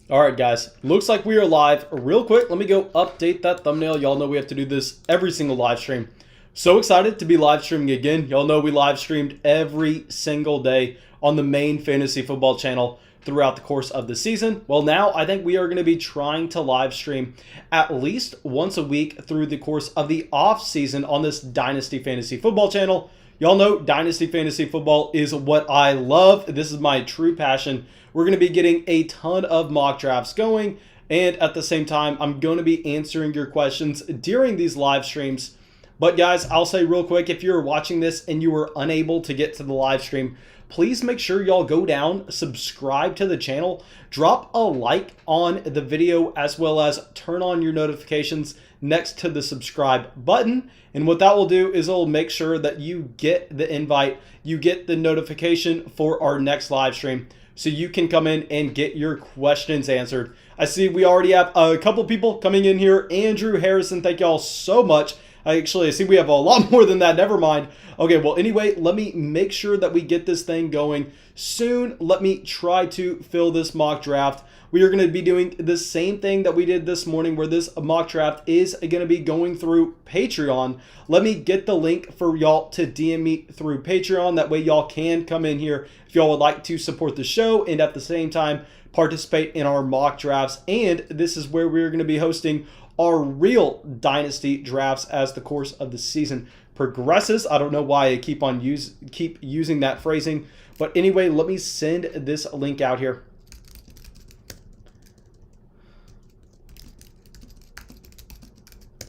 All right, guys, looks like we are live. Real quick, let me go update that thumbnail. Y'all know we have to do this every single live stream. So excited to be live streaming again. Y'all know we live streamed every single day on the main fantasy football channel throughout the course of the season. Well, now I think we are going to be trying to live stream at least once a week through the course of the off season on this Dynasty fantasy football channel. Y'all know Dynasty fantasy football is what I love. This is my true passion. We're going to be getting a ton of mock drafts going, and at the same time, I'm going to be answering your questions during these live streams. But guys, I'll say real quick, if you're watching this and you were unable to get to the live stream, please make sure y'all go down, subscribe to the channel, drop a like on the video, as well as turn on your notifications next to the subscribe button. And what that will do is it'll make sure that you get the invite, you get the notification for our next live stream, so you can come in and get your questions answered. I see we already have a couple people coming in here. Andrew Harrison, thank y'all so much. I see we have a lot more than that. Never mind. Okay, well, anyway, let me make sure that we get this thing going soon. Let me try to fill this mock draft. We are going to be doing the same thing that we did this morning, where this mock draft is going to be going through Patreon. Let me get the link for y'all to DM me through Patreon. That way y'all can come in here if y'all would like to support the show and at the same time participate in our mock drafts. And this is where we're going to be hosting our real Dynasty drafts as the course of the season progresses. I don't know why I keep using that phrasing, but anyway, let me send this link out here.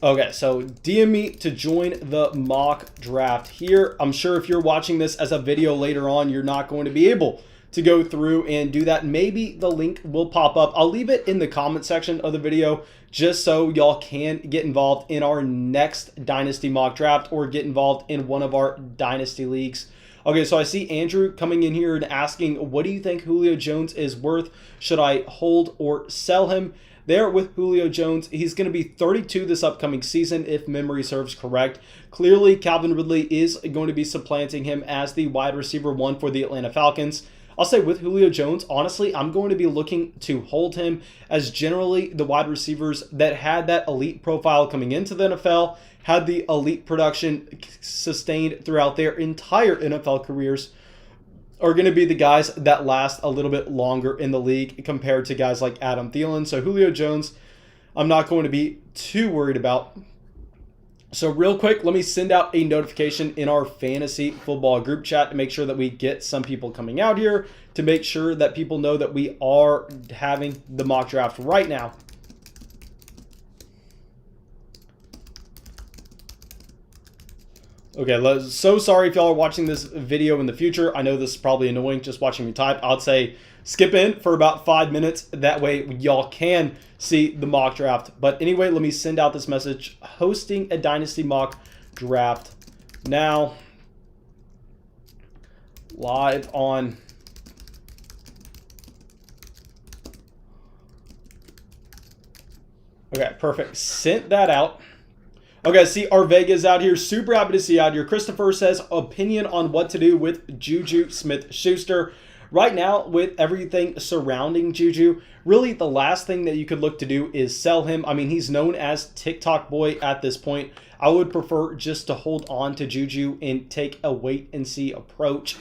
Okay, so DM me to join the mock draft here. I'm sure if you're watching this as a video later on, you're not going to be able to go through and do that. Maybe the link will pop up. I'll leave it in the comment section of the video just so y'all can get involved in our next Dynasty mock draft or get involved in one of our Dynasty leagues. Okay, so I see Andrew coming in here and asking, what do you think Julio Jones is worth? Should I hold or sell him? There with Julio Jones, he's going to be 32 this upcoming season if memory serves correct. Clearly, Calvin Ridley is going to be supplanting him as the wide receiver 1 for the Atlanta Falcons. I'll say with Julio Jones, honestly, I'm going to be looking to hold him, as generally the wide receivers that had that elite profile coming into the NFL, had the elite production sustained throughout their entire NFL careers, are going to be the guys that last a little bit longer in the league compared to guys like Adam Thielen. So Julio Jones, I'm not going to be too worried about. So real quick, let me send out a notification in our fantasy football group chat to make sure that we get some people coming out here, to make sure that people know that we are having the mock draft right now. Okay, so sorry if y'all are watching this video in the future. I know this is probably annoying just watching me type. I'd say skip in for about 5 minutes. That way y'all can see the mock draft. But anyway, let me send out this message. Hosting a Dynasty mock draft now. Live on. Okay, perfect. Sent that out. Okay, see our Vega's out here. Super happy to see you out here. Christopher says, opinion on what to do with Juju Smith-Schuster. Right now, with everything surrounding Juju, really the last thing that you could look to do is sell him. I mean, he's known as TikTok boy at this point. I would prefer just to hold on to Juju and take a wait-and-see approach.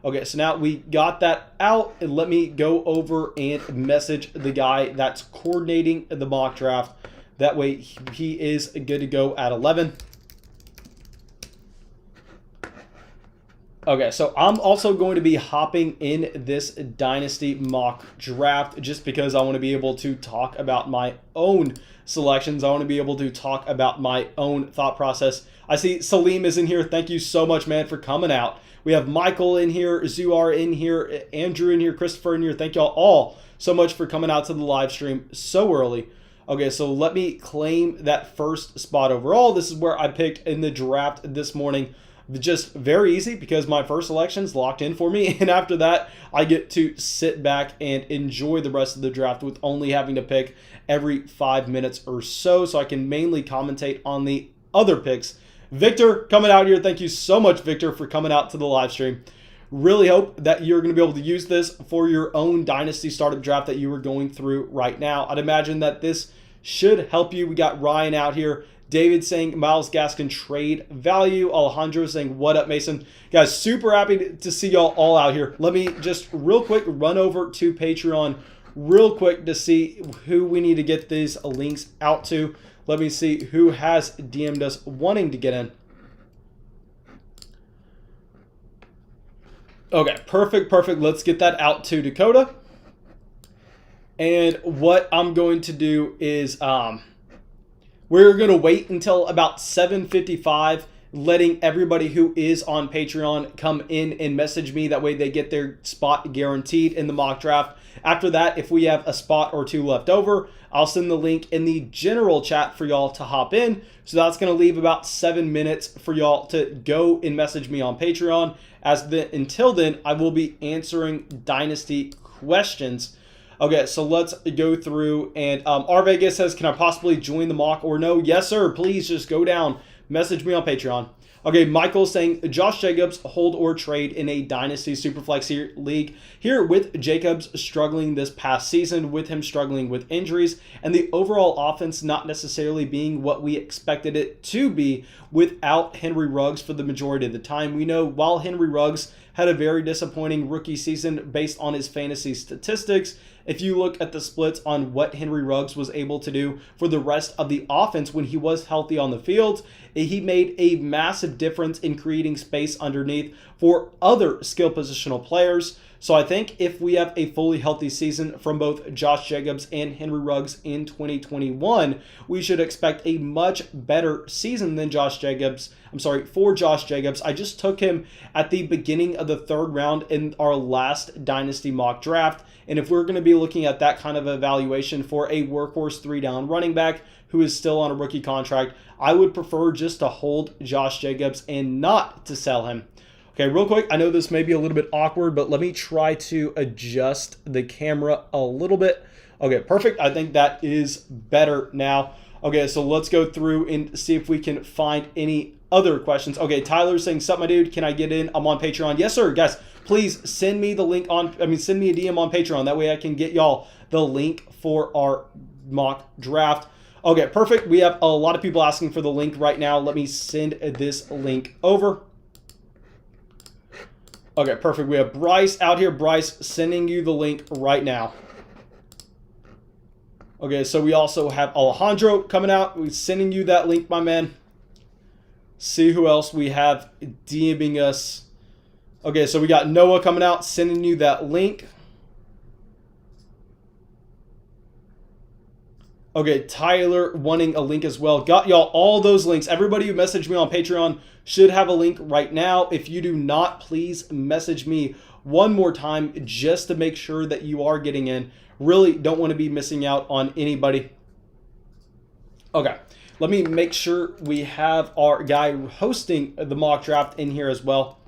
Okay, so now we got that out, and let me go over and message the guy that's coordinating the mock draft. That way he is good to go at 11. Okay, so I'm also going to be hopping in this Dynasty mock draft just because I want to be able to talk about my own selections. I want to be able to talk about my own thought process. I see Salim is in here. Thank you so much, man, for coming out. We have Michael in here, Zuar in here, Andrew in here, Christopher in here. Thank y'all all so much for coming out to the live stream so early. Okay, so let me claim that first spot overall. This is where I picked in the draft this morning. Just very easy because my first selection's locked in for me. And after that, I get to sit back and enjoy the rest of the draft with only having to pick every 5 minutes or so. So I can mainly commentate on the other picks. Victor coming out here. Thank you so much, Victor, for coming out to the live stream. Really hope that you're going to be able to use this for your own Dynasty startup draft that you are going through right now. I'd imagine that this should help you. We got Ryan out here. David saying Myles Gaskin trade value. Alejandro saying, what up, Mason? Guys, super happy to see y'all all out here. Let me just real quick run over to Patreon real quick to see who we need to get these links out to. Let me see who has DM'd us wanting to get in. Okay, perfect. Let's get that out to Dakota. And what I'm going to do is we're going to wait until about 7:55, letting everybody who is on Patreon come in and message me. That way they get their spot guaranteed in the mock draft. After that, if we have a spot or two left over, I'll send the link in the general chat for y'all to hop in. So that's going to leave about 7 minutes for y'all to go and message me on Patreon. Until then, I will be answering Dynasty questions. Okay, so let's go through. And R Vegas says, can I possibly join the mock or no? Yes, sir. Please just go down. Message me on Patreon. Okay, Michael saying, Josh Jacobs, hold or trade in a Dynasty Superflex league. Here with Jacobs struggling this past season, with him struggling with injuries, and the overall offense not necessarily being what we expected it to be without Henry Ruggs for the majority of the time. We know while Henry Ruggs had a very disappointing rookie season based on his fantasy statistics, if you look at the splits on what Henry Ruggs was able to do for the rest of the offense when he was healthy on the field, he made a massive difference in creating space underneath for other skill positional players. So I think if we have a fully healthy season from both Josh Jacobs and Henry Ruggs in 2021, we should expect a much better season than Josh Jacobs. For Josh Jacobs. I just took him at the beginning of the 3rd round in our last Dynasty mock draft. And if we're going to be looking at that kind of evaluation for a workhorse 3-down running back who is still on a rookie contract, I would prefer just to hold Josh Jacobs and not to sell him. Okay, real quick, I know this may be a little bit awkward, but let me try to adjust the camera a little bit. Okay, perfect. I think that is better now. Okay, so let's go through and see if we can find any other questions. Okay, Tyler's saying, sup, my dude, can I get in? I'm on Patreon. Yes, sir. Guys, please send me the link send me a DM on Patreon. That way I can get y'all the link for our mock draft. Okay, perfect. We have a lot of people asking for the link right now. Let me send this link over. Okay, perfect. We have Bryce out here. Bryce, sending you the link right now. Okay, so we also have Alejandro coming out. We're sending you that link, my man. See who else we have DMing us. Okay, so we got Noah coming out, sending you that link. Okay, Tyler wanting a link as well. Got y'all all those links. Everybody who messaged me on Patreon should have a link right now. If you do not, please message me one more time just to make sure that you are getting in. Really don't want to be missing out on anybody. Okay, let me make sure we have our guy hosting the mock draft in here as well.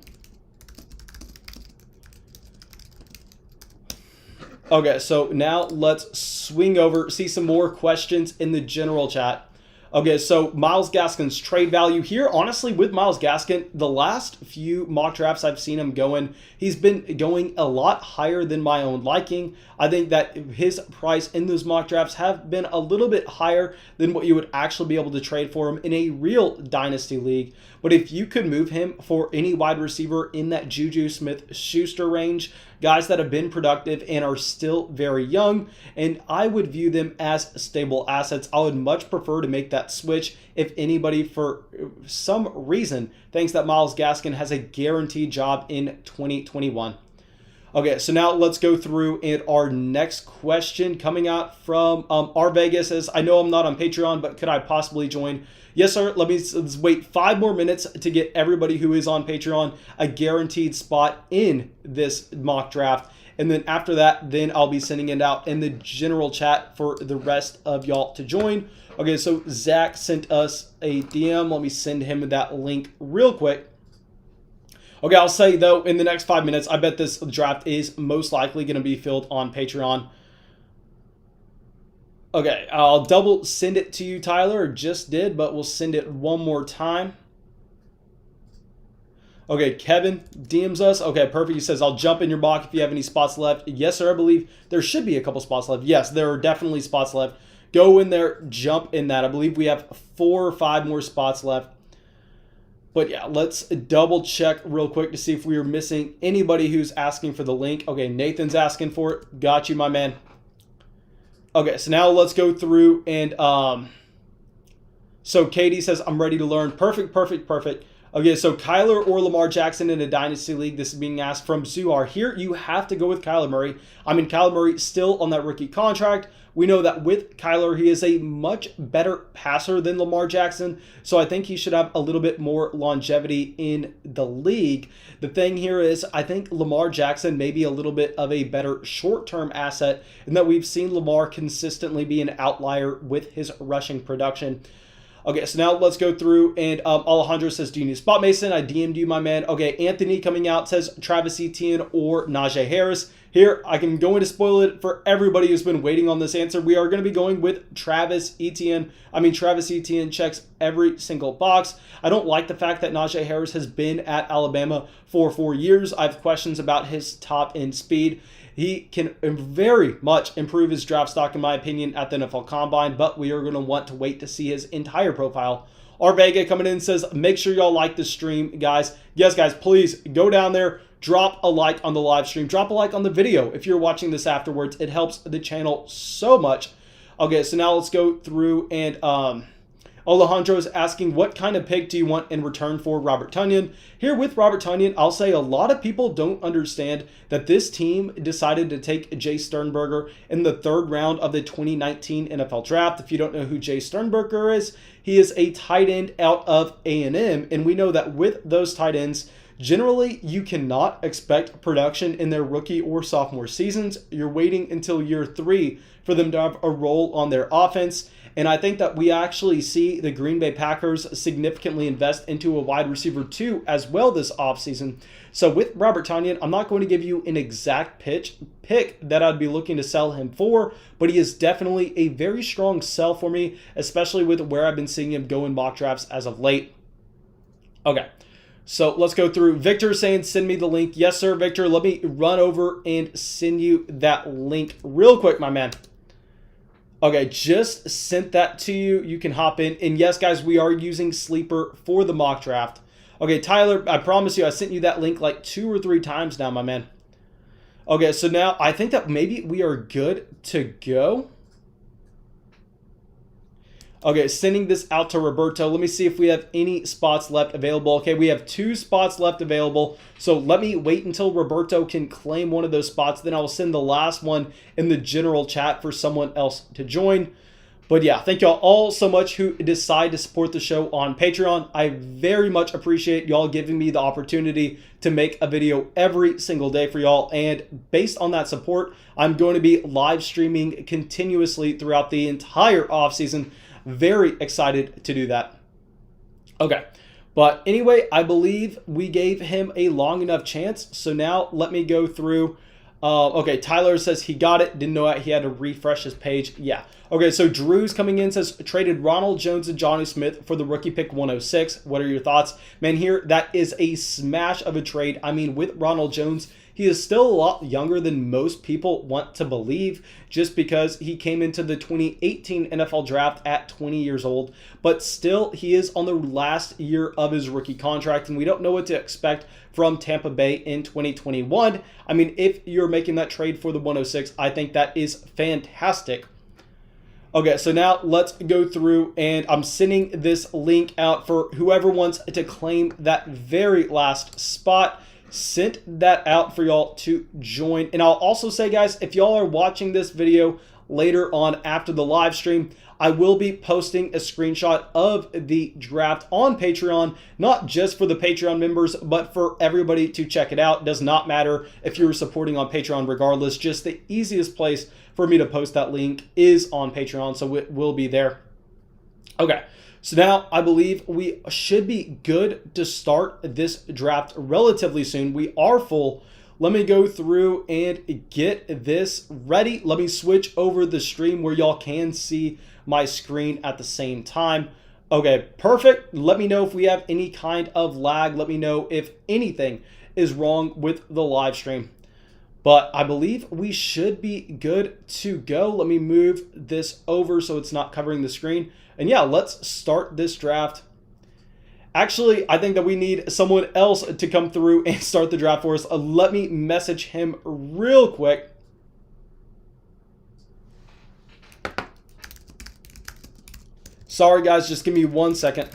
Okay, so now let's swing over, see some more questions in the general chat. Okay, so Myles Gaskin's trade value here. Honestly, with Myles Gaskin, the last few mock drafts I've seen him going, he's been going a lot higher than my own liking. I think that his price in those mock drafts have been a little bit higher than what you would actually be able to trade for him in a real Dynasty league. But if you could move him for any wide receiver in that Juju Smith-Schuster range, guys that have been productive and are still very young, and I would view them as stable assets. I would much prefer to make that switch if anybody, for some reason, thinks that Myles Gaskin has a guaranteed job in 2021. Okay, so now let's go through and our next question coming out from R Vegas says, I know I'm not on Patreon, but could I possibly join? Yes, sir. Let's wait 5 more minutes to get everybody who is on Patreon a guaranteed spot in this mock draft. And then after that, then I'll be sending it out in the general chat for the rest of y'all to join. Okay, so Zach sent us a DM. Let me send him that link real quick. Okay, I'll say, though, in the next 5 minutes, I bet this draft is most likely going to be filled on Patreon. Okay, I'll double send it to you, Tyler. Just did, but we'll send it one more time. Okay, Kevin DMs us. Okay, perfect. He says, I'll jump in your mock if you have any spots left. Yes, sir, I believe there should be a couple spots left. Yes, there are definitely spots left. Go in there, jump in that. I believe we have 4 or 5 more spots left. But yeah, let's double check real quick to see if we are missing anybody who's asking for the link. Okay, Nathan's asking for it. Got you, my man. Okay, so now let's go through and so Katie says, I'm ready to learn. Perfect, perfect, perfect. Okay, so Kyler or Lamar Jackson in a Dynasty League. This is being asked from Zuar. Here, you have to go with Kyler Murray. I mean, Kyler Murray still on that rookie contract. We know that with Kyler, he is a much better passer than Lamar Jackson. So I think he should have a little bit more longevity in the league. The thing here is, I think Lamar Jackson may be a little bit of a better short-term asset, and that we've seen Lamar consistently be an outlier with his rushing production. Okay, so now let's go through, and Alejandro says, do you need a spot, Mason? I DM'd you, my man. Okay, Anthony coming out says Travis Etienne or Najee Harris. Here, I can go in to spoil it for everybody who's been waiting on this answer. We are going to be going with Travis Etienne. I mean, Travis Etienne checks every single box. I don't like the fact that Najee Harris has been at Alabama for 4 years. I have questions about his top-end speed. He can very much improve his draft stock, in my opinion, at the NFL Combine, but we are going to want to wait to see his entire profile. R. Vega coming in says, make sure y'all like the stream, guys. Yes, guys, please go down there, drop a like on the live stream, drop a like on the video if you're watching this afterwards. It helps the channel so much. Okay, so now let's go through, and Alejandro is asking, what kind of pick do you want in return for Robert Tonyan? Here with Robert Tonyan, I'll say a lot of people don't understand that this team decided to take Jay Sternberger in the 3rd round of the 2019 NFL Draft. If you don't know who Jay Sternberger is, he is a tight end out of A&M, and we know that with those tight ends, generally, you cannot expect production in their rookie or sophomore seasons. You're waiting until year 3 for them to have a role on their offense. And I think that we actually see the Green Bay Packers significantly invest into a wide receiver 2 as well this offseason. So with Robert Tonyan, I'm not going to give you an exact pick that I'd be looking to sell him for, but he is definitely a very strong sell for me, especially with where I've been seeing him go in mock drafts as of late. Okay. So let's go through. Victor saying, send me the link. Yes, sir, Victor. Let me run over and send you that link real quick, my man. Okay, just sent that to you. You can hop in. And yes, guys, we are using Sleeper for the mock draft. Okay, Tyler, I promise you, I sent you that link like 2 or 3 times now, my man. Okay, so now I think that maybe we are good to go. Okay, sending this out to Roberto. Let me see if we have any spots left available. Okay, we have 2 spots left available. So let me wait until Roberto can claim one of those spots. Then I will send the last one in the general chat for someone else to join. But yeah, thank y'all all so much who decide to support the show on Patreon. I very much appreciate y'all giving me the opportunity to make a video every single day for y'all. And based on that support, I'm going to be live streaming continuously throughout the entire offseason. Very excited to do that. Okay, but anyway, I believe we gave him a long enough chance. So now let me go through. Okay, Tyler says he got it. Didn't know that he had to refresh his page. Yeah. Okay, so Drew's coming in, says traded Ronald Jones and Johnny Smith for the rookie pick 106. What are your thoughts? Man, here, that is a smash of a trade. I mean, with Ronald Jones, he is still a lot younger than most people want to believe, just because he came into the 2018 NFL draft at 20 years old. But still, he is on the last year of his rookie contract, and we don't know what to expect from Tampa Bay in 2021. I mean, if you're making that trade for the 106, I think that is fantastic. Okay, so now let's go through, and I'm sending this link out for whoever wants to claim that very last spot. Sent that out for y'all to join. And I'll also say, guys, if y'all are watching this video later on after the live stream, I will be posting a screenshot of the draft on Patreon, not just for the Patreon members, but for everybody to check it out. Does not matter if you're supporting on Patreon regardless. Just the easiest place for me to post that link is on Patreon, so it will be there. Okay. So now I believe we should be good to start this draft relatively soon. We are full. Let me go through and get this ready. Let me switch over the stream where y'all can see my screen at the same time. Okay, perfect. Let me know if we have any kind of lag. Let me know if anything is wrong with the live stream. But I believe we should be good to go. Let me move this over so it's not covering the screen. And yeah, let's start this draft. Actually, I think that we need someone else to come through and start the draft for us. Let me message him real quick. Sorry, guys, just give me 1 second.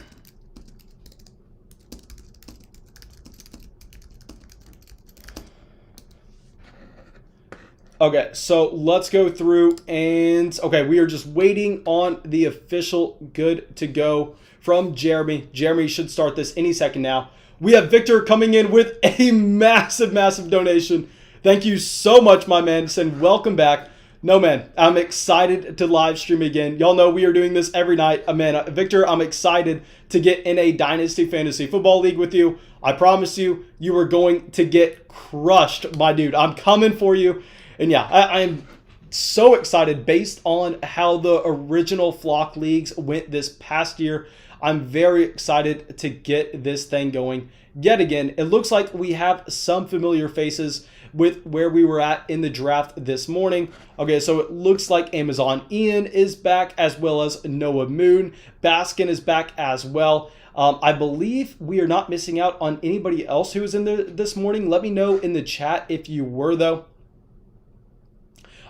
Okay, so let's go through and, okay, we are just waiting on the official good to go from Jeremy. Jeremy should start this any second now. We have Victor coming in with a massive, massive donation. Thank you so much, my man, and welcome back. No, man, I'm excited to live stream again. Y'all know we are doing this every night. Man, Victor, I'm excited to get in a Dynasty Fantasy Football League with you. I promise you, you are going to get crushed, my dude. I'm coming for you. And yeah, I am so excited based on how the original Flock Leagues went this past year. I'm very excited to get this thing going yet again. It looks like we have some familiar faces with where we were at in the draft this morning. Okay, so it looks like Amazon Ian is back, as well as Noah Moon. Gaskin is back as well. I believe we are not missing out on anybody else who was in there this morning. Let me know in the chat if you were, though.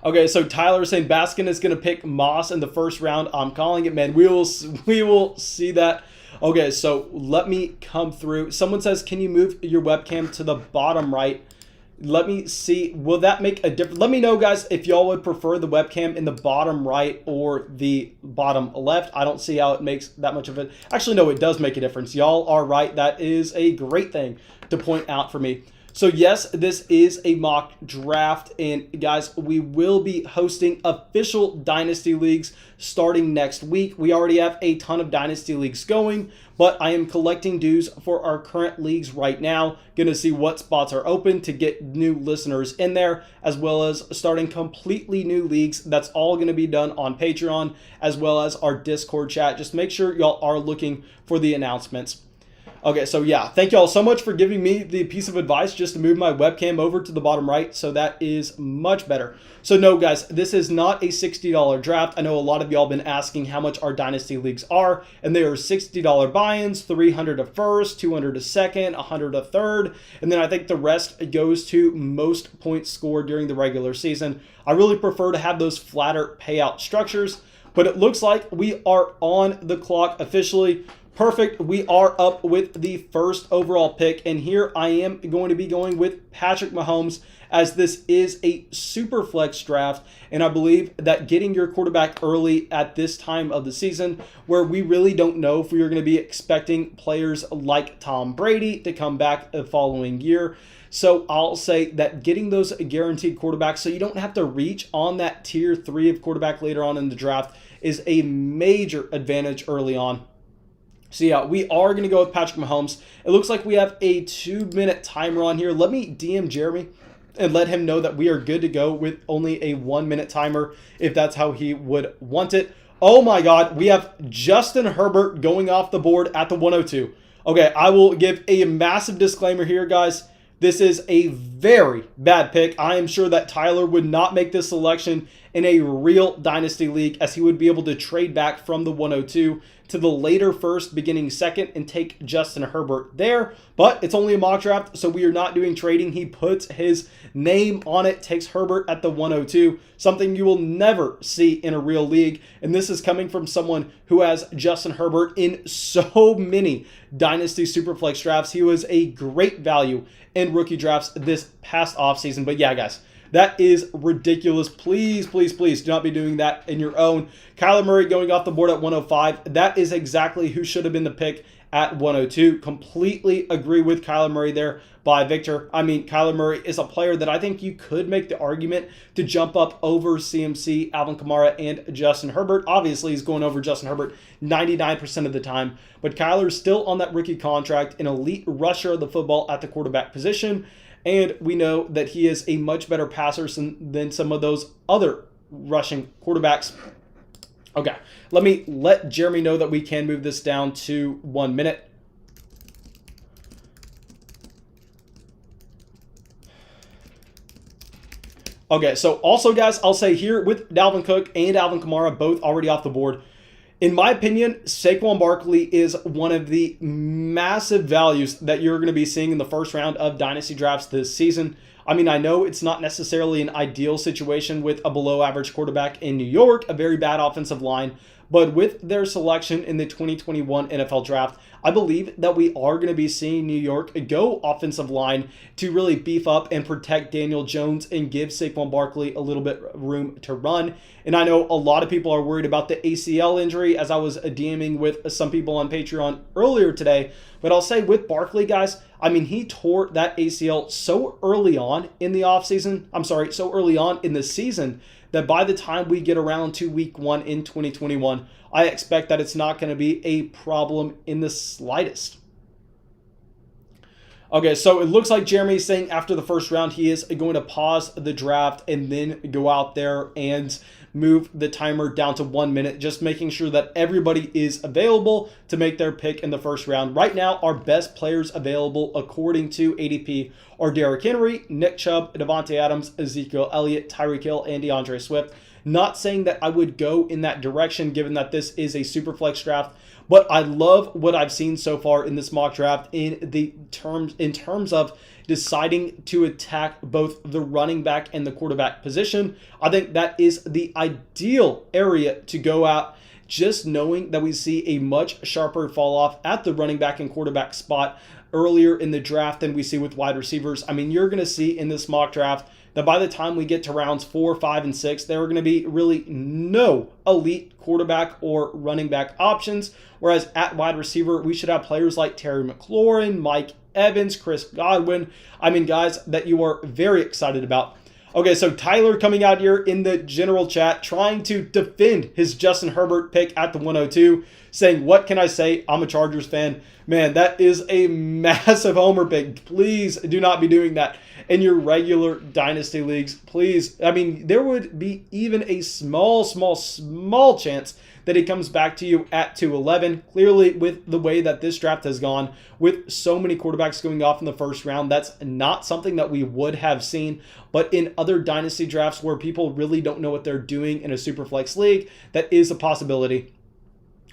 Okay, so Tyler is saying Gaskin is going to pick Moss in the first round. I'm calling it, man. We will see that. Okay, so let me come through. Someone says, can you move your webcam to the bottom right? Let me see. Will that make a difference? Let me know, guys, if y'all would prefer the webcam in the bottom right or the bottom left. I don't see how it makes that much of it. Actually, no, it does make a difference. Y'all are right. That is a great thing to point out for me. So yes, this is a mock draft, and guys, we will be hosting official Dynasty Leagues starting next week. We already have a ton of Dynasty Leagues going, but I am collecting dues for our current leagues right now. Gonna see what spots are open to get new listeners in there, as well as starting completely new leagues. That's all gonna be done on Patreon, as well as our Discord chat. Just make sure y'all are looking for the announcements. Okay, so yeah, thank y'all so much for giving me the piece of advice just to move my webcam over to the bottom right, so that is much better. So no, guys, this is not a $60 draft. I know a lot of y'all been asking how much our Dynasty Leagues are, and they are $60 buy-ins, $300 a first, $200 a second, $100 a third, and then I think the rest goes to most points scored during the regular season. I really prefer to have those flatter payout structures, but it looks like we are on the clock officially. Perfect. We are up with the first overall pick, and here I am going to be going with Patrick Mahomes, as this is a super flex draft, and I believe that getting your quarterback early at this time of the season, where we really don't know if we are going to be expecting players like Tom Brady to come back the following year. So I'll say that getting those guaranteed quarterbacks so you don't have to reach on that tier 3 of quarterback later on in the draft is a major advantage early on. So yeah, we are going to go with Patrick Mahomes. It looks like we have a 2-minute timer on here. Let me DM Jeremy and let him know that we are good to go with only a 1-minute timer, if that's how he would want it. Oh my God, we have Justin Herbert going off the board at the 102. Okay, I will give a massive disclaimer here, guys. This is a very bad pick. I am sure that Tyler would not make this selection in a real Dynasty League, as he would be able to trade back from the 102 to the later first, beginning second, and take Justin Herbert there. But it's only a mock draft, so we are not doing trading. He puts his name on it, takes Herbert at the 102, something you will never see in a real league. And this is coming from someone who has Justin Herbert in so many Dynasty Superflex drafts. He was a great value in rookie drafts this past offseason. But yeah, guys, that is ridiculous. Please, please, please do not be doing that in your own. Kyler Murray going off the board at 105. That is exactly who should have been the pick at 102. Completely agree with Kyler Murray there by Victor. I mean, Kyler Murray is a player that I think you could make the argument to jump up over CMC, Alvin Kamara, and Justin Herbert. Obviously, he's going over Justin Herbert 99% of the time. But Kyler's still on that rookie contract, an elite rusher of the football at the quarterback position. And we know that he is a much better passer than some of those other rushing quarterbacks. Okay, let me let Jeremy know that we can move this down to 1 minute. Okay, so also, guys, I'll say here with Dalvin Cook and Alvin Kamara both already off the board, in my opinion, Saquon Barkley is one of the massive values that you're going to be seeing in the first round of Dynasty drafts this season. I mean, I know it's not necessarily an ideal situation with a below-average quarterback in New York, a very bad offensive line, but with their selection in the 2021 NFL Draft, I believe that we are going to be seeing New York go offensive line to really beef up and protect Daniel Jones and give Saquon Barkley a little bit room to run. And I know a lot of people are worried about the ACL injury, as I was DMing with some people on Patreon earlier today. But I'll say with Barkley, guys, I mean, he tore that ACL so early on in the offseason. So early on in the season that by the time we get around to week 1 in 2021, I expect that it's not going to be a problem in the slightest. Okay, so it looks like Jeremy's saying after the first round, he is going to pause the draft and then go out there and move the timer down to 1 minute, just making sure that everybody is available to make their pick in the first round. Right now, our best players available according to ADP are Derrick Henry, Nick Chubb, Devontae Adams, Ezekiel Elliott, Tyreek Hill, and DeAndre Swift. Not saying that I would go in that direction given that this is a super flex draft, but I love what I've seen so far in this mock draft in terms of deciding to attack both the running back and the quarterback position. I think that is the ideal area to go out, just knowing that we see a much sharper fall off at the running back and quarterback spot earlier in the draft than we see with wide receivers. I mean, you're going to see in this mock draft that by the time we get to rounds 4, 5, and 6, there are going to be really no elite quarterback or running back options. Whereas at wide receiver, we should have players like Terry McLaurin, Mike Evans, Chris Godwin. I mean, guys that you are very excited about. Okay, so Tyler coming out here in the general chat trying to defend his Justin Herbert pick at the 102, saying, what can I say? I'm a Chargers fan. Man, that is a massive homer pick. Please do not be doing that in your regular Dynasty leagues. Please. I mean, there would be even a small chance that he comes back to you at 211. Clearly, with the way that this draft has gone, with so many quarterbacks going off in the first round, that's not something that we would have seen. But in other Dynasty drafts where people really don't know what they're doing in a Superflex league, that is a possibility.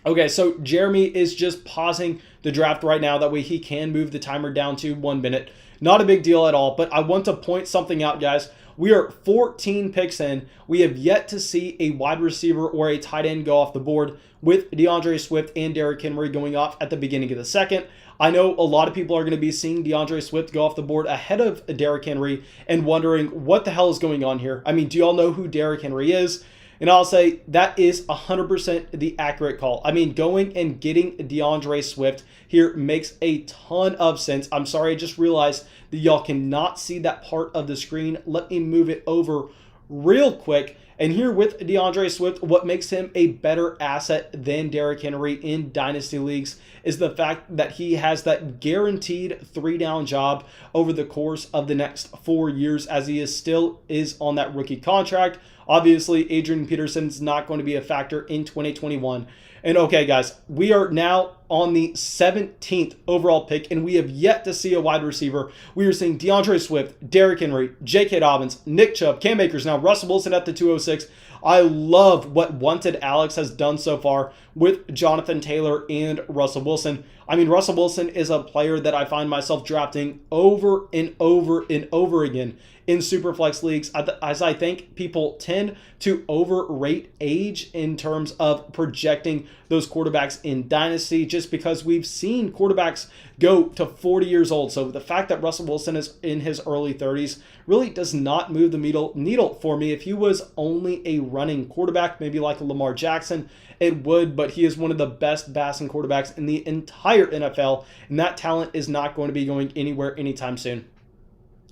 Okay, so Jeremy is just pausing the draft right now. That way he can move the timer down to 1 minute. Not a big deal at all, but I want to point something out, guys. We are 14 picks in. We have yet to see a wide receiver or a tight end go off the board, with DeAndre Swift and Derrick Henry going off at the beginning of the second. I know a lot of people are going to be seeing DeAndre Swift go off the board ahead of Derrick Henry and wondering what the hell is going on here. I mean, do y'all know who Derrick Henry is? And I'll say that is 100% the accurate call. I mean, going and getting DeAndre Swift here makes a ton of sense. I'm sorry, I just realized that y'all cannot see that part of the screen. Let me move it over real quick. And here with DeAndre Swift, what makes him a better asset than Derrick Henry in Dynasty leagues is the fact that he has that guaranteed 3-down job over the course of the next 4 years, as he still is on that rookie contract. Obviously, Adrian Peterson's not going to be a factor in 2021. And okay, guys, we are now on the 17th overall pick, and we have yet to see a wide receiver. We are seeing DeAndre Swift, Derrick Henry, J.K. Dobbins, Nick Chubb, Cam Akers, now Russell Wilson at the 206. I love what Wanted Alex has done so far with Jonathan Taylor and Russell Wilson. I mean, Russell Wilson is a player that I find myself drafting over and over and over again in Superflex leagues, as I think people tend to overrate age in terms of projecting those quarterbacks in Dynasty, just because we've seen quarterbacks go to 40 years old. So the fact that Russell Wilson is in his early 30s really does not move the needle for me. If he was only a running quarterback, maybe like a Lamar Jackson, it would, but he is one of the best passing quarterbacks in the entire NFL, and that talent is not going to be going anywhere anytime soon.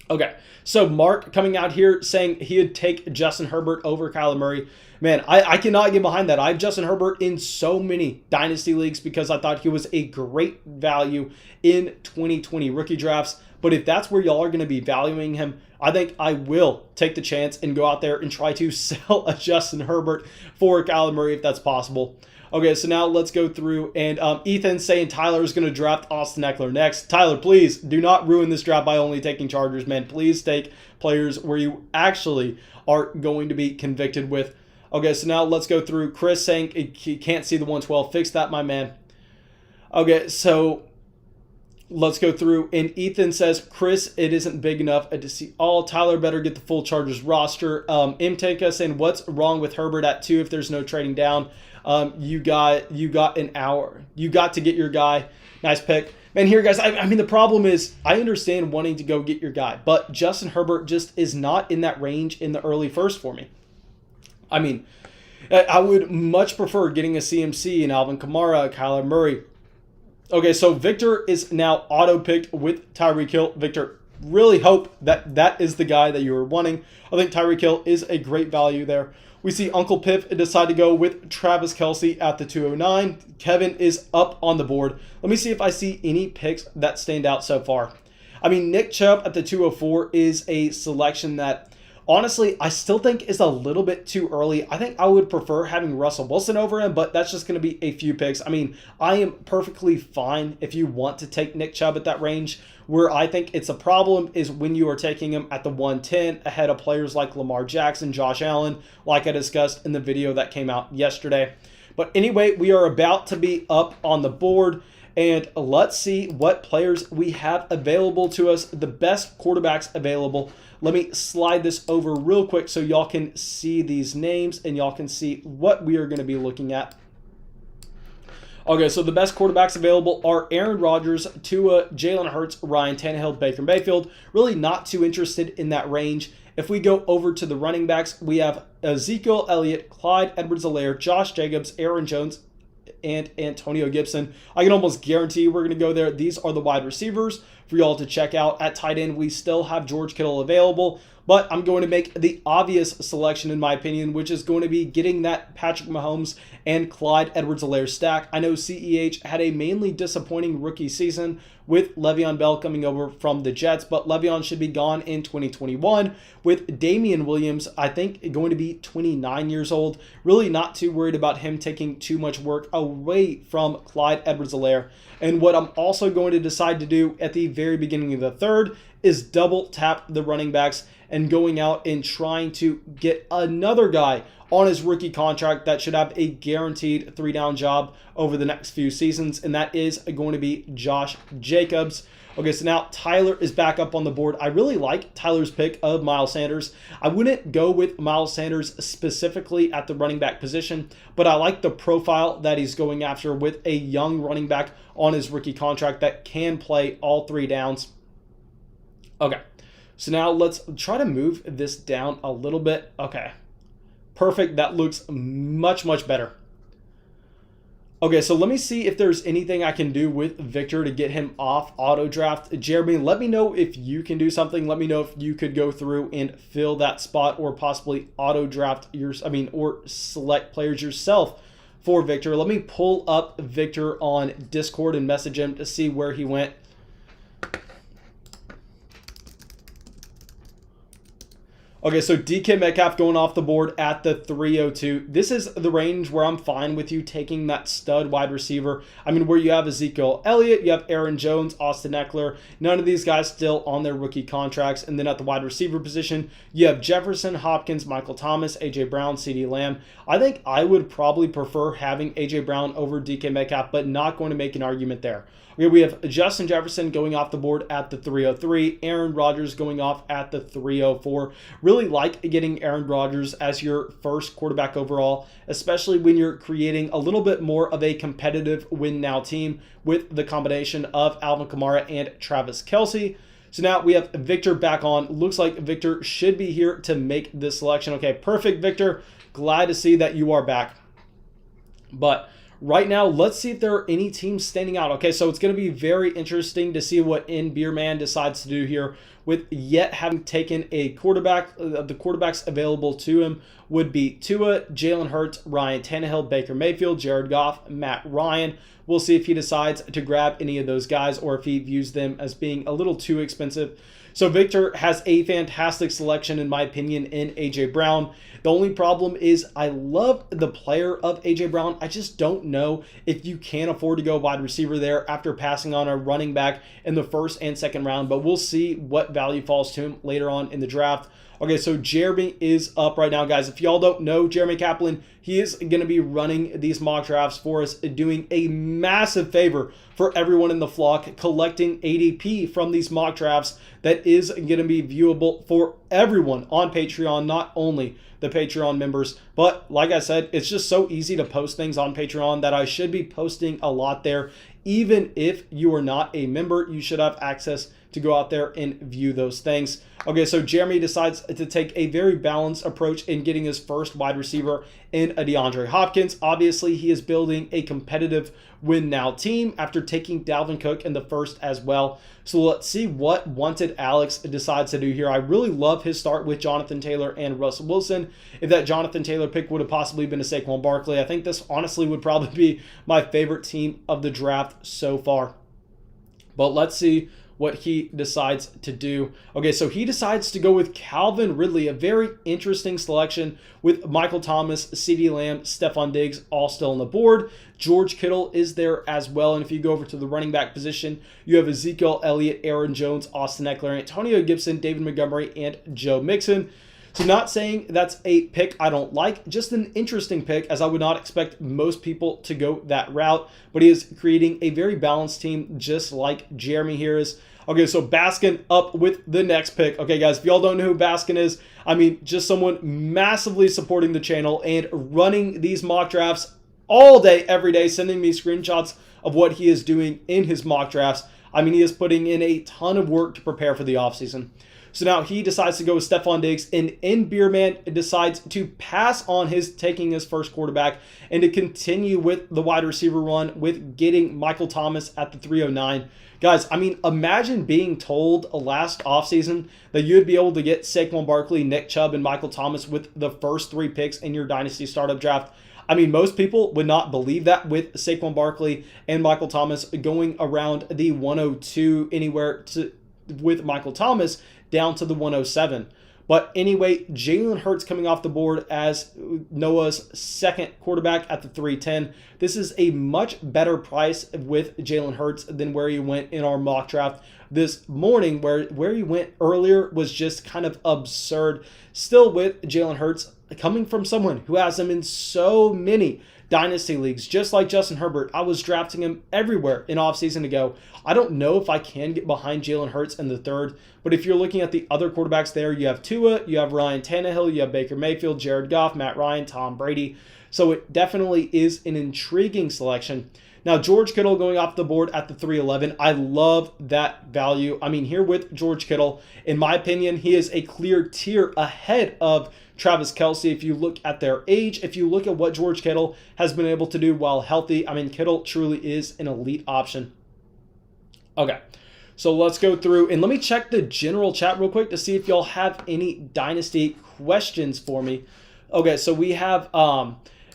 Okay, so Mark coming out here saying he'd take Justin Herbert over Kyler Murray. Man, I cannot get behind that. I have Justin Herbert in so many Dynasty leagues because I thought he was a great value in 2020 rookie drafts. But if that's where y'all are going to be valuing him, I think I will take the chance and go out there and try to sell a Justin Herbert for Kyler Murray if that's possible. Okay, so now let's go through, and Ethan's saying Tyler is going to draft Austin Eckler next. Tyler, please do not ruin this draft by only taking Chargers, man. Please take players where you actually are going to be convicted with. Okay, so now let's go through. Chris saying he can't see the 112. Fix that, my man. Okay, so let's go through. And Ethan says, Chris, it isn't big enough to see all. Tyler better get the full Chargers roster. Mtaka saying, what's wrong with Herbert at 2 if there's no trading down? You got an hour. You got to get your guy. Nice pick. Man, here, guys, I mean, the problem is I understand wanting to go get your guy, but Justin Herbert just is not in that range in the early first for me. I mean, I would much prefer getting a CMC and Alvin Kamara, Kyler Murray. Okay, so Victor is now auto-picked with Tyreek Hill. Victor, really hope that that is the guy that you were wanting. I think Tyreek Hill is a great value there. We see Uncle Pip decide to go with Travis Kelce at the 209. Kevin is up on the board. Let me see if I see any picks that stand out so far. I mean, Nick Chubb at the 204 is a selection that, honestly, I still think is a little bit too early. I think I would prefer having Russell Wilson over him, but that's just going to be a few picks. I mean, I am perfectly fine if you want to take Nick Chubb at that range. Where I think it's a problem is when you are taking him at the 110 ahead of players like Lamar Jackson, Josh Allen, like I discussed in the video that came out yesterday. But anyway, we are about to be up on the board. And let's see what players we have available to us, the best quarterbacks available. Let me slide this over real quick so y'all can see these names and y'all can see what we are going to be looking at. Okay, so the best quarterbacks available are Aaron Rodgers, Tua, Jalen Hurts, Ryan Tannehill, Baker Mayfield. Really not too interested in that range. If we go over to the running backs, we have Ezekiel Elliott, Clyde Edwards-Helaire, Josh Jacobs, Aaron Jones, and Antonio Gibson. I can almost guarantee we're going to go there. These are the wide receivers for y'all to check out. At tight end, we still have George Kittle available, but I'm going to make the obvious selection in my opinion, which is going to be getting that Patrick Mahomes and Clyde Edwards-Helaire stack. I know CEH had a mainly disappointing rookie season with Le'Veon Bell coming over from the Jets, but Le'Veon should be gone in 2021 with Damian Williams, I think, going to be 29 years old. Really not too worried about him taking too much work away from Clyde Edwards-Helaire. And what I'm also going to decide to do at the very beginning of the third is double tap the running backs and going out and trying to get another guy on his rookie contract that should have a guaranteed 3-down job over the next few seasons, and that is going to be Josh Jacobs. Okay, so now Tyler is back up on the board. I really like Tyler's pick of Miles Sanders. I wouldn't go with Miles Sanders specifically at the running back position, but I like the profile that he's going after with a young running back on his rookie contract that can play all 3 downs. Okay, so now let's try to move this down a little bit. Okay, perfect. That looks much, much better. Okay, so let me see if there's anything I can do with Victor to get him off auto draft. Jeremy, let me know if you can do something. Let me know if you could go through and fill that spot or possibly auto draft or select players yourself for Victor. Let me pull up Victor on Discord and message him to see where he went. Okay, so DK Metcalf going off the board at the 302. This is the range where I'm fine with you taking that stud wide receiver. I mean, where you have Ezekiel Elliott, you have Aaron Jones, Austin Eckler. None of these guys still on their rookie contracts. And then at the wide receiver position, you have Jefferson, Hopkins, Michael Thomas, A.J. Brown, CeeDee Lamb. I think I would probably prefer having A.J. Brown over DK Metcalf, but not going to make an argument there. Okay, we have Justin Jefferson going off the board at the 303. Aaron Rodgers going off at the 304. Really like getting Aaron Rodgers as your first quarterback overall, especially when you're creating a little bit more of a competitive win-now team with the combination of Alvin Kamara and Travis Kelce. So now we have Victor back on. Looks like Victor should be here to make this selection. Okay, perfect, Victor. Glad to see that you are back. But Right now, let's see if there are any teams standing out. Okay, so it's going to be very interesting to see what Beerman decides to do here with yet having taken a quarterback. The quarterbacks available to him would be Tua, Jalen Hurts, Ryan Tannehill, Baker Mayfield, Jared Goff, Matt Ryan. We'll see if he decides to grab any of those guys or if he views them as being a little too expensive. So Victor has a fantastic selection, in my opinion, in A.J. Brown. The only problem is I love the player of A.J. Brown. I just don't know if you can afford to go wide receiver there after passing on a running back in the first and second round. But we'll see what value falls to him later on in the draft. Okay, so Jeremy is up right now, guys. If y'all don't know Jeremy Kaplan, he is going to be running these mock drafts for us, doing a massive favor for everyone in the flock, collecting ADP from these mock drafts that is going to be viewable for everyone on Patreon, not only the Patreon members. But like I said, it's just so easy to post things on Patreon that I should be posting a lot there. Even if you are not a member, you should have access to go out there and view those things. Okay, so Jeremy decides to take a very balanced approach in getting his first wide receiver in a DeAndre Hopkins. Obviously, he is building a competitive win now team after taking Dalvin Cook in the first as well. So let's see what Wanted Alex decides to do here. I really love his start with Jonathan Taylor and Russell Wilson. If that Jonathan Taylor pick would have possibly been a Saquon Barkley, I think this honestly would probably be my favorite team of the draft so far. But let's see what he decides to do. Okay, so he decides to go with Calvin Ridley, a very interesting selection with Michael Thomas, CeeDee Lamb, Stephon Diggs, all still on the board. George Kittle is there as well. And if you go over to the running back position, you have Ezekiel Elliott, Aaron Jones, Austin Eckler, Antonio Gibson, David Montgomery, and Joe Mixon. So not saying that's a pick I don't like, just an interesting pick, as I would not expect most people to go that route. But he is creating a very balanced team, just like Jeremy here is. Okay, so Gaskin up with the next pick. Okay, guys, if y'all don't know who Gaskin is, I mean, just someone massively supporting the channel and running these mock drafts all day, every day, sending me screenshots of what he is doing in his mock drafts. I mean, he is putting in a ton of work to prepare for the offseason. So now he decides to go with Stephon Diggs, and Beerman decides to pass on taking his first quarterback and to continue with the wide receiver run with getting Michael Thomas at the 309. Guys, I mean, imagine being told last offseason that you'd be able to get Saquon Barkley, Nick Chubb, and Michael Thomas with the first 3 picks in your Dynasty startup draft. I mean, most people would not believe that with Saquon Barkley and Michael Thomas going around the 102 anywhere with Michael Thomas down to the 107. But anyway, Jalen Hurts coming off the board as Noah's second quarterback at the 310. This is a much better price with Jalen Hurts than where he went in our mock draft this morning. Where he went earlier was just kind of absurd. Still with Jalen Hurts, coming from someone who has him in so many Dynasty leagues, just like Justin Herbert. I was drafting him everywhere in offseason ago. I don't know if I can get behind Jalen Hurts in the third, but if you're looking at the other quarterbacks there, you have Tua, you have Ryan Tannehill, you have Baker Mayfield, Jared Goff, Matt Ryan, Tom Brady. So it definitely is an intriguing selection. Now, George Kittle going off the board at the 311. I love that value. I mean, here with George Kittle, in my opinion, he is a clear tier ahead of Travis Kelce. If you look at their age, if you look at what George Kittle has been able to do while healthy, I mean, Kittle truly is an elite option. Okay, so let's go through and let me check the general chat real quick to see if y'all have any Dynasty questions for me. Okay, so we have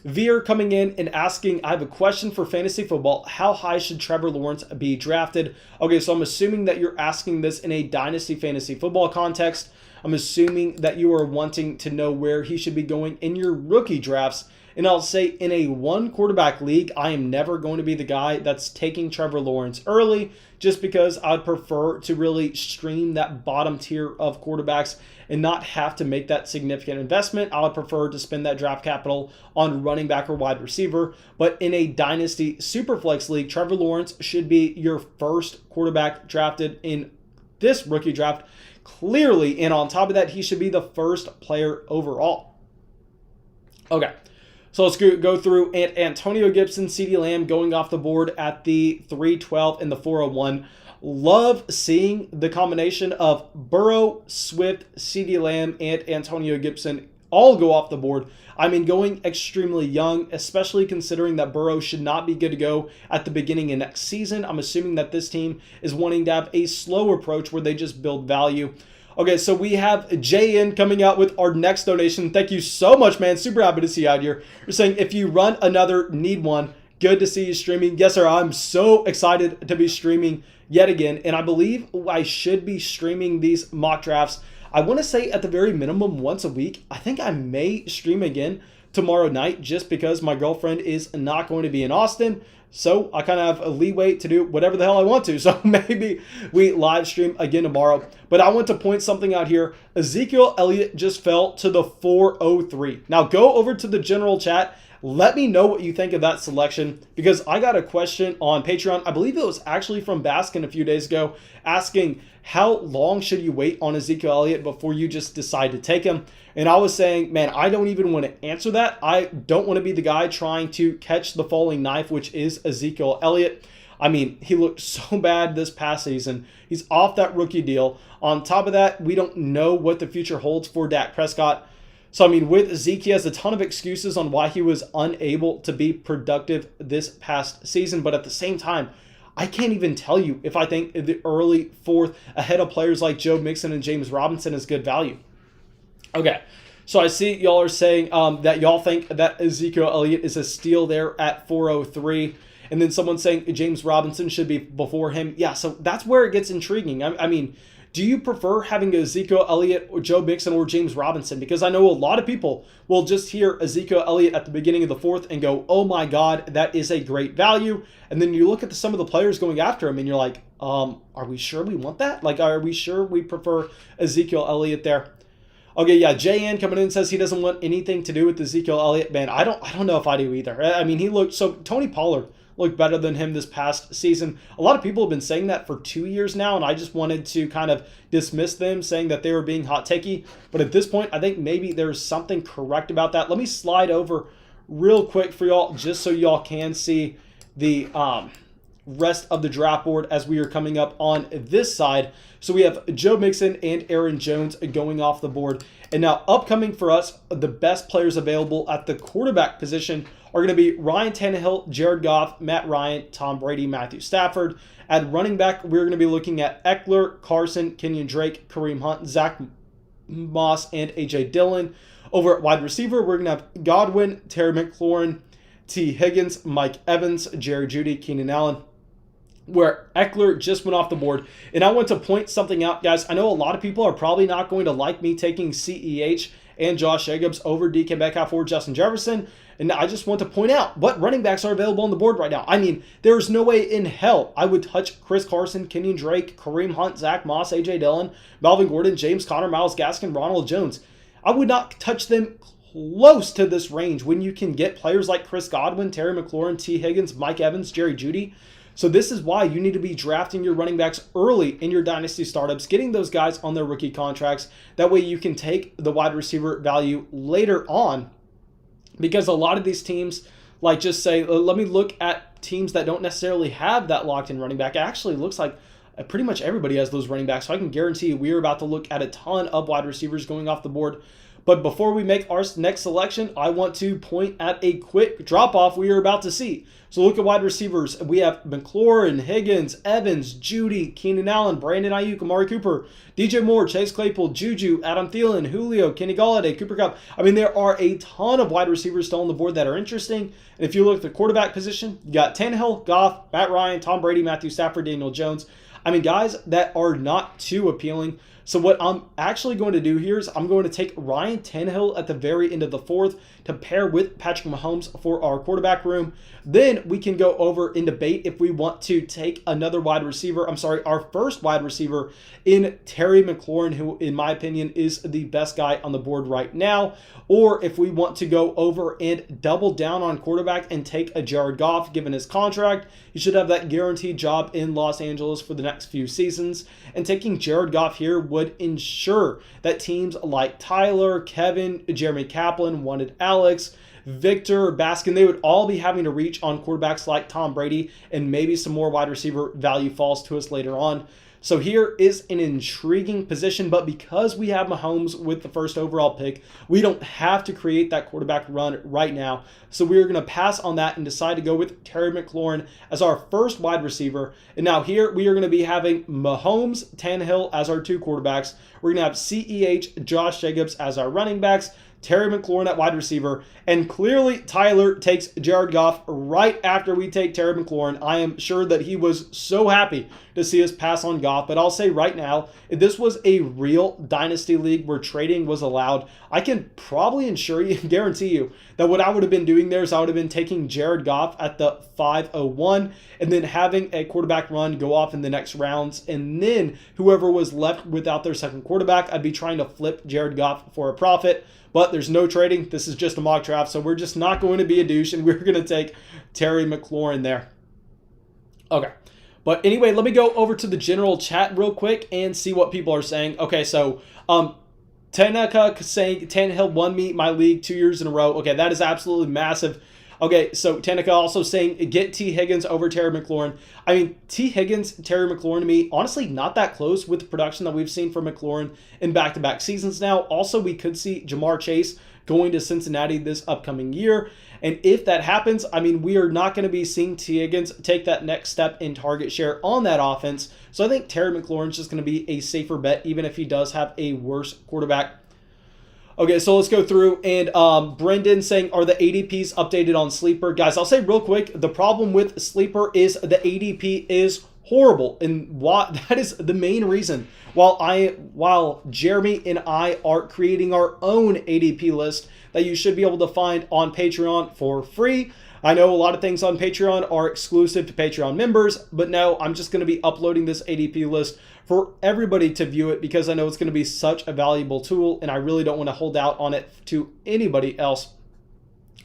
Veer coming in and asking, I have a question for fantasy football. How high should Trevor Lawrence be drafted? Okay, so I'm assuming that you're asking this in a Dynasty fantasy football context. I'm assuming that you are wanting to know where he should be going in your rookie drafts. And I'll say in a 1 quarterback league, I am never going to be the guy that's taking Trevor Lawrence early, just because I'd prefer to really stream that bottom tier of quarterbacks and not have to make that significant investment. I would prefer to spend that draft capital on running back or wide receiver. But in a Dynasty Superflex league, Trevor Lawrence should be your first quarterback drafted in this rookie draft, clearly. And on top of that, he should be the first player overall. Okay. So let's go through and Antonio Gibson, CeeDee Lamb going off the board at the 312 and the 401. Love seeing the combination of Burrow, Swift, CeeDee Lamb, and Antonio Gibson all go off the board. I mean, going extremely young, especially considering that Burrow should not be good to go at the beginning of next season. I'm assuming that this team is wanting to have a slow approach where they just build value. Okay, so we have JN coming out with our next donation. Thank you so much, man. Super happy to see you out here. You're saying, if you run another, need one. Good to see you streaming. Yes, sir. I'm so excited to be streaming yet again. And I believe I should be streaming these mock drafts, I want to say at the very minimum once a week. I think I may stream again tomorrow night just because my girlfriend is not going to be in Austin. So I kind of have a leeway to do whatever the hell I want to. So maybe we live stream again tomorrow. But I want to point something out here. Ezekiel Elliott just fell to the 403. Now go over to the general chat. Let me know what you think of that selection, because I got a question on Patreon. I believe it was actually from Gaskin a few days ago, asking how long should you wait on Ezekiel Elliott before you just decide to take him? And I was saying, man, I don't even want to answer that. I don't want to be the guy trying to catch the falling knife, which is Ezekiel Elliott. I mean, he looked so bad this past season. He's off that rookie deal. On top of that, we don't know what the future holds for Dak Prescott. So, I mean, with Zeke, he has a ton of excuses on why he was unable to be productive this past season. But at the same time, I can't even tell you if I think the early fourth ahead of players like Joe Mixon and James Robinson is good value. Okay, so I see y'all are saying that y'all think that Ezekiel Elliott is a steal there at 403. And then someone saying James Robinson should be before him. Yeah, so that's where it gets intriguing. I mean, do you prefer having Ezekiel Elliott or Joe Mixon or James Robinson? Because I know a lot of people will just hear Ezekiel Elliott at the beginning of the fourth and go, oh my God, that is a great value. And then you look at some of the players going after him and you're like, are we sure we want that? Like, are we sure we prefer Ezekiel Elliott there? Okay, yeah, JN coming in says he doesn't want anything to do with Ezekiel Elliott. Man, I don't know if I do either. I mean, he looked, so Tony Pollard looked better than him this past season. A lot of people have been saying that for 2 years now, and I just wanted to kind of dismiss them, saying that they were being hot takey. But at this point, I think maybe there's something correct about that. Let me slide over real quick for y'all, just so y'all can see the rest of the draft board as we are coming up on this side. So we have Joe Mixon and Aaron Jones going off the board. And now upcoming for us, the best players available at the quarterback position are going to be Ryan Tannehill, Jared Goff, Matt Ryan, Tom Brady, Matthew Stafford. At running back, we're going to be looking at Eckler, Carson, Kenyon Drake, Kareem Hunt, Zach Moss, and A.J. Dillon. Over at wide receiver, we're going to have Godwin, Terry McLaurin, T. Higgins, Mike Evans, Jerry Jeudy, Keenan Allen, where Eckler just went off the board. And I want to point something out, guys. I know a lot of people are probably not going to like me taking CEH and Josh Jacobs over DK Metcalf or Justin Jefferson. And I just want to point out what running backs are available on the board right now. I mean, there's no way in hell I would touch Chris Carson, Kenyon Drake, Kareem Hunt, Zach Moss, A.J. Dillon, Melvin Gordon, James Conner, Myles Gaskin, Ronald Jones. I would not touch them close to this range when you can get players like Chris Godwin, Terry McLaurin, T. Higgins, Mike Evans, Jerry Jeudy. So this is why you need to be drafting your running backs early in your dynasty startups, getting those guys on their rookie contracts. That way you can take the wide receiver value later on, because a lot of these teams, like, just say, let me look at teams that don't necessarily have that locked-in running back. It actually looks like pretty much everybody has those running backs. So I can guarantee you we're about to look at a ton of wide receivers going off the board. But before we make our next selection, I want to point at a quick drop-off we are about to see. So look at wide receivers. We have McLaurin, Higgins, Evans, Jeudy, Keenan Allen, Brandon Ayuk, Amari Cooper, DJ Moore, Chase Claypool, Juju, Adam Thielen, Julio, Kenny Golladay, Cooper Kupp. I mean, there are a ton of wide receivers still on the board that are interesting. And if you look at the quarterback position, you got Tannehill, Goff, Matt Ryan, Tom Brady, Matthew Stafford, Daniel Jones. I mean, guys that are not too appealing. So what I'm actually going to do here is I'm going to take Ryan Tannehill at the very end of the fourth to pair with Patrick Mahomes for our quarterback room. Then we can go over and debate if we want to take another wide receiver. Our first wide receiver in Terry McLaurin, who in my opinion is the best guy on the board right now. Or if we want to go over and double down on quarterback and take a Jared Goff, given his contract. He should have that guaranteed job in Los Angeles for the next few seasons. And taking Jared Goff here would ensure that teams like Tyler, Kevin, Jeremy Kaplan, Wanted Alex, Victor, Gaskin, they would all be having to reach on quarterbacks like Tom Brady, and maybe some more wide receiver value falls to us later on. So here is an intriguing position, but because we have Mahomes with the first overall pick, we don't have to create that quarterback run right now. So we're going to pass on that and decide to go with Terry McLaurin as our first wide receiver. And now here we are going to be having Mahomes, Tannehill as our two quarterbacks. We're going to have CEH, Josh Jacobs as our running backs, Terry McLaurin at wide receiver, and clearly Tyler takes Jared Goff right after we take Terry McLaurin. I am sure that he was so happy to see us pass on Goff, but I'll say right now, if this was a real Dynasty league where trading was allowed, I can probably guarantee you that what I would have been doing there is I would have been taking Jared Goff at the 501 and then having a quarterback run go off in the next rounds, and then whoever was left without their second quarterback, I'd be trying to flip Jared Goff for a profit. But there's no trading. This is just a mock draft, so we're just not going to be a douche, and we're going to take Terry McLaurin there. Okay. But anyway, let me go over to the general chat real quick and see what people are saying. Okay, so Tanaka saying Tannehill won me my league 2 years in a row. Okay, that is absolutely massive. Okay, so Tanaka also saying get T. Higgins over Terry McLaurin. I mean, T. Higgins, Terry McLaurin to me, honestly, not that close with the production that we've seen from McLaurin in back-to-back seasons now. Also, we could see Jamar Chase going to Cincinnati this upcoming year. And if that happens, I mean, we are not going to be seeing T. Higgins take that next step in target share on that offense. So I think Terry McLaurin is just going to be a safer bet, even if he does have a worse quarterback. Okay, so let's go through, and Brendan saying, are the ADPs updated on Sleeper? Guys, I'll say real quick, the problem with Sleeper is the ADP is horrible, and that is the main reason. While Jeremy and I are creating our own ADP list that you should be able to find on Patreon for free. I know a lot of things on Patreon are exclusive to Patreon members, but no, I'm just going to be uploading this ADP list for everybody to view it because I know it's going to be such a valuable tool and I really don't want to hold out on it to anybody else.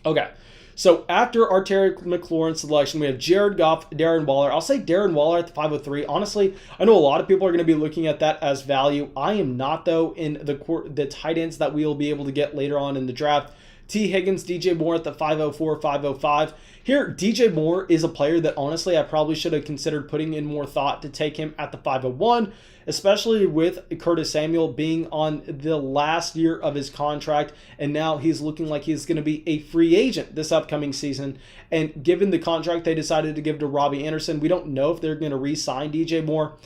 Okay, so after our Terry McLaurin selection, we have Jared Goff, Darren Waller. I'll say Darren Waller at the 503. Honestly, I know a lot of people are going to be looking at that as value. I am not, though, in the tight ends that we'll be able to get later on in the draft. T. Higgins, DJ Moore at the 504, 505. Here, DJ Moore is a player that honestly I probably should have considered putting in more thought to take him at the 501, especially with Curtis Samuel being on the last year of his contract, and now he's looking like he's going to be a free agent this upcoming season. And given the contract they decided to give to Robbie Anderson, we don't know if they're going to re-sign DJ Moore.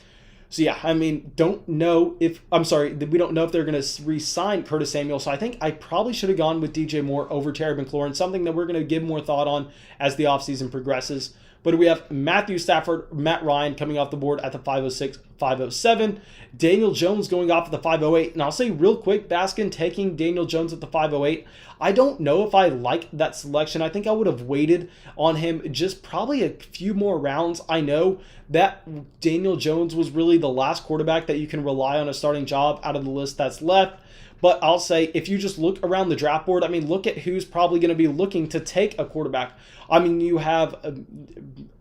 So yeah, I mean, we don't know if they're going to re-sign Curtis Samuel. So I think I probably should have gone with DJ Moore over Terry McLaurin, something that we're going to give more thought on as the offseason progresses. But we have Matthew Stafford, Matt Ryan coming off the board at the 506, 507. Daniel Jones going off at the 508. And I'll say real quick, Gaskin taking Daniel Jones at the 508. I don't know if I like that selection. I think I would have waited on him just probably a few more rounds. I know that Daniel Jones was really the last quarterback that you can rely on a starting job out of the list that's left. But I'll say if you just look around the draft board, I mean, look at who's probably going to be looking to take a quarterback. I mean, you have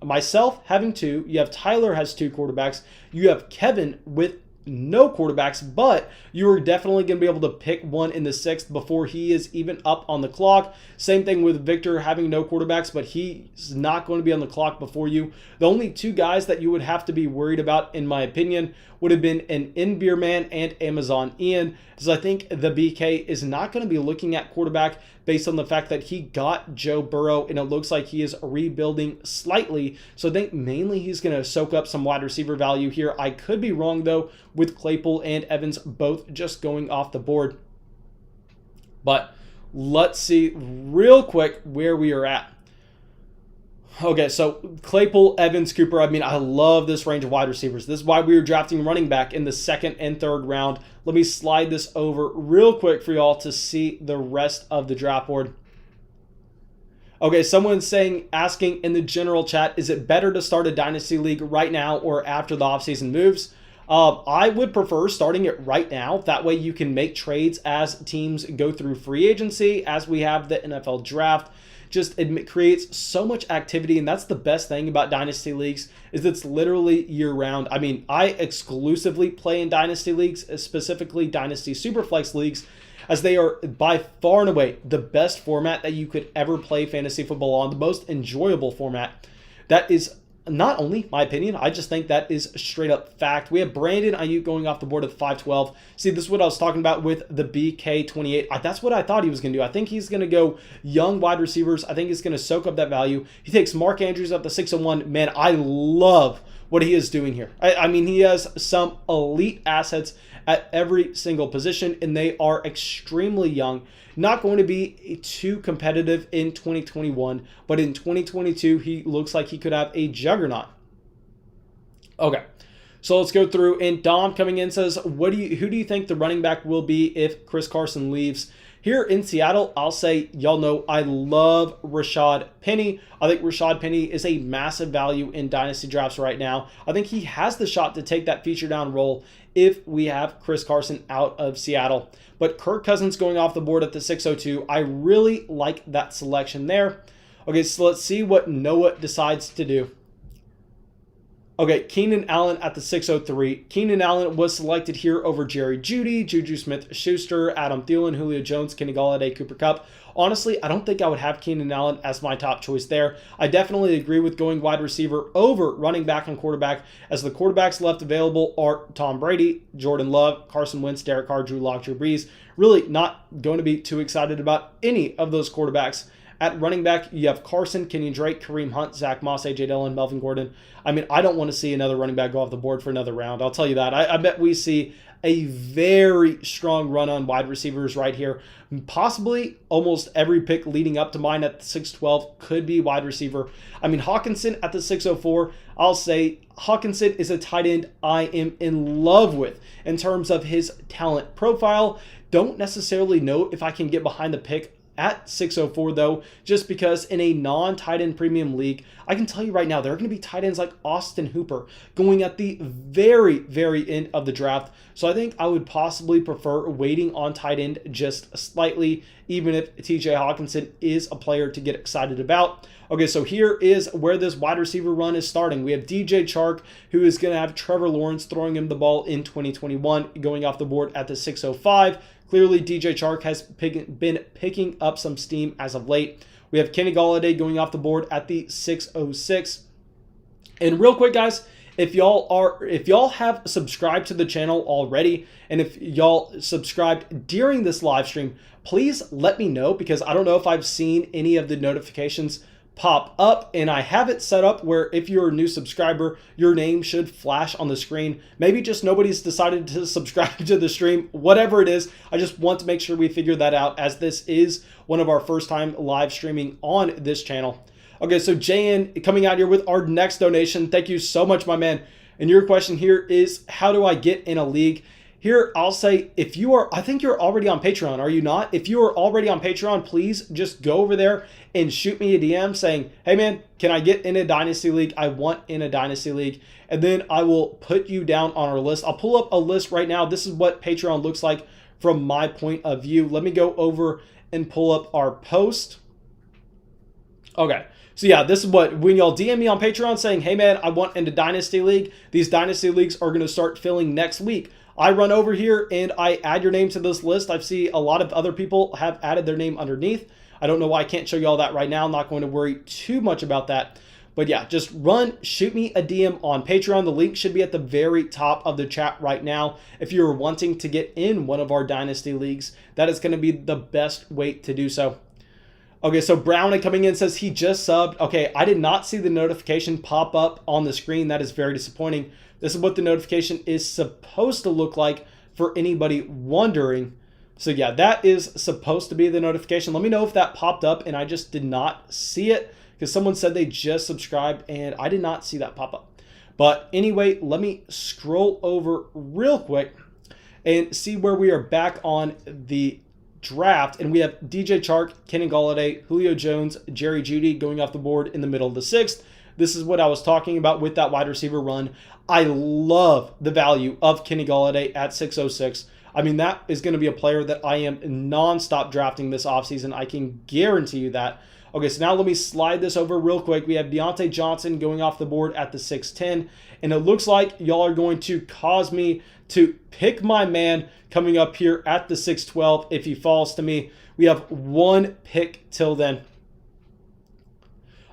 myself having two. You have Tyler has two quarterbacks. You have Kevin with no quarterbacks, but you are definitely going to be able to pick one in the sixth before he is even up on the clock. Same thing with Victor having no quarterbacks, but he's not going to be on the clock before you. The only two guys that you would have to be worried about, in my opinion, would have been an InBeerman and Amazon Ian, because I think the BK is not going to be looking at quarterback based on the fact that he got Joe Burrow, and it looks like he is rebuilding slightly. So I think mainly he's going to soak up some wide receiver value here. I could be wrong, though, with Claypool and Evans both just going off the board. But let's see real quick where we are at. Okay, so Claypool, Evans, Cooper. I mean, I love this range of wide receivers. This is why we were drafting running back in the second and third round. Let me slide this over real quick for y'all to see the rest of the draft board. Okay, someone's asking in the general chat, is it better to start a Dynasty League right now or after the offseason moves? I would prefer starting it right now. That way you can make trades as teams go through free agency, as we have the NFL draft. Just it creates so much activity, and that's the best thing about Dynasty Leagues is it's literally year-round. I mean, I exclusively play in Dynasty Leagues, specifically Dynasty Superflex Leagues, as they are by far and away the best format that you could ever play fantasy football on, the most enjoyable format. That is not only my opinion, I just think that is straight up fact. We have Brandon Ayuk going off the board at 512. See, this is what I was talking about with the BK28. That's what I thought he was going to do. I think he's going to go young wide receivers. I think he's going to soak up that value. He takes Mark Andrews at the 601. Man, I love what he is doing here. I mean, he has some elite assets at every single position, and they are extremely young. Not going to be too competitive in 2021, but in 2022, he looks like he could have a juggernaut. Okay, so let's go through. And Dom coming in says, who do you think the running back will be if Chris Carson leaves? Here in Seattle, I'll say, y'all know I love Rashad Penny. I think Rashad Penny is a massive value in dynasty drafts right now. I think he has the shot to take that feature down role if we have Chris Carson out of Seattle. But Kirk Cousins going off the board at the 602, I really like that selection there. Okay, so let's see what Noah decides to do. Okay, Keenan Allen at the 603. Keenan Allen was selected here over Jerry Jeudy, Juju Smith-Schuster, Adam Thielen, Julio Jones, Kenny Golladay, Cooper Kupp. Honestly, I don't think I would have Keenan Allen as my top choice there. I definitely agree with going wide receiver over running back and quarterback, as the quarterbacks left available are Tom Brady, Jordan Love, Carson Wentz, Derek Carr, Drew Lock, Drew Brees. Really not going to be too excited about any of those quarterbacks. At running back, you have Carson, Kenyon Drake, Kareem Hunt, Zach Moss, A.J. Dillon, Melvin Gordon. I mean, I don't want to see another running back go off the board for another round. I'll tell you that. I bet we see a very strong run on wide receivers right here. Possibly almost every pick leading up to mine at 612 could be wide receiver. I mean, Hawkinson at the 604, I'll say Hawkinson is a tight end I am in love with in terms of his talent profile. Don't necessarily know if I can get behind the pick at 604 though, just because in a non-tight end premium league, I can tell you right now, there are going to be tight ends like Austin Hooper going at the very, very end of the draft. So I think I would possibly prefer waiting on tight end just slightly, even if TJ Hawkinson is a player to get excited about. Okay, so here is where this wide receiver run is starting. We have DJ Chark, who is going to have Trevor Lawrence throwing him the ball in 2021, going off the board at the 605. Clearly, DJ Chark has been picking up some steam as of late. We have Kenny Golladay going off the board at the 606. And real quick, guys, if y'all have subscribed to the channel already, and if y'all subscribed during this live stream, please let me know, because I don't know if I've seen any of the notifications pop up, and I have it set up where if you're a new subscriber, your name should flash on the screen. Maybe just nobody's decided to subscribe to the stream, whatever it is. I just want to make sure we figure that out, as this is one of our first time live streaming on this channel. Okay, so JN coming out here with our next donation. Thank you so much, my man. And your question here is, how do I get in a league? Here, I'll say, if you are, I think you're already on Patreon, are you not? If you are already on Patreon, please just go over there and shoot me a DM saying, hey man, can I get in a Dynasty League? I want in a Dynasty League. And then I will put you down on our list. I'll pull up a list right now. This is what Patreon looks like from my point of view. Let me go over and pull up our post. Okay. So yeah, this is what, when y'all DM me on Patreon saying, hey man, I want into Dynasty League, these Dynasty Leagues are going to start filling next week. I run over here and I add your name to this list. I see a lot of other people have added their name underneath. I don't know why I can't show you all that right now. I'm not going to worry too much about that. But yeah, just shoot me a DM on Patreon. The link should be at the very top of the chat right now. If you're wanting to get in one of our Dynasty Leagues, that is going to be the best way to do so. Okay, so Brown coming in says he just subbed. Okay, I did not see the notification pop up on the screen. That is very disappointing. This is what the notification is supposed to look like for anybody wondering. So yeah, that is supposed to be the notification. Let me know if that popped up and I just did not see it, because someone said they just subscribed and I did not see that pop up. But anyway, let me scroll over real quick and see where we are back on the draft. And we have DJ Chark, Kenny Golladay, Julio Jones, Jerry Jeudy going off the board in the middle of the 6th. This is what I was talking about with that wide receiver run. I love the value of Kenny Golladay at 606. I mean, that is going to be a player that I am nonstop drafting this offseason. I can guarantee you that. Okay, so now let me slide this over real quick. We have Deontay Johnson going off the board at the 610. And it looks like y'all are going to cause me to pick my man coming up here at the 612 if he falls to me. We have one pick till then.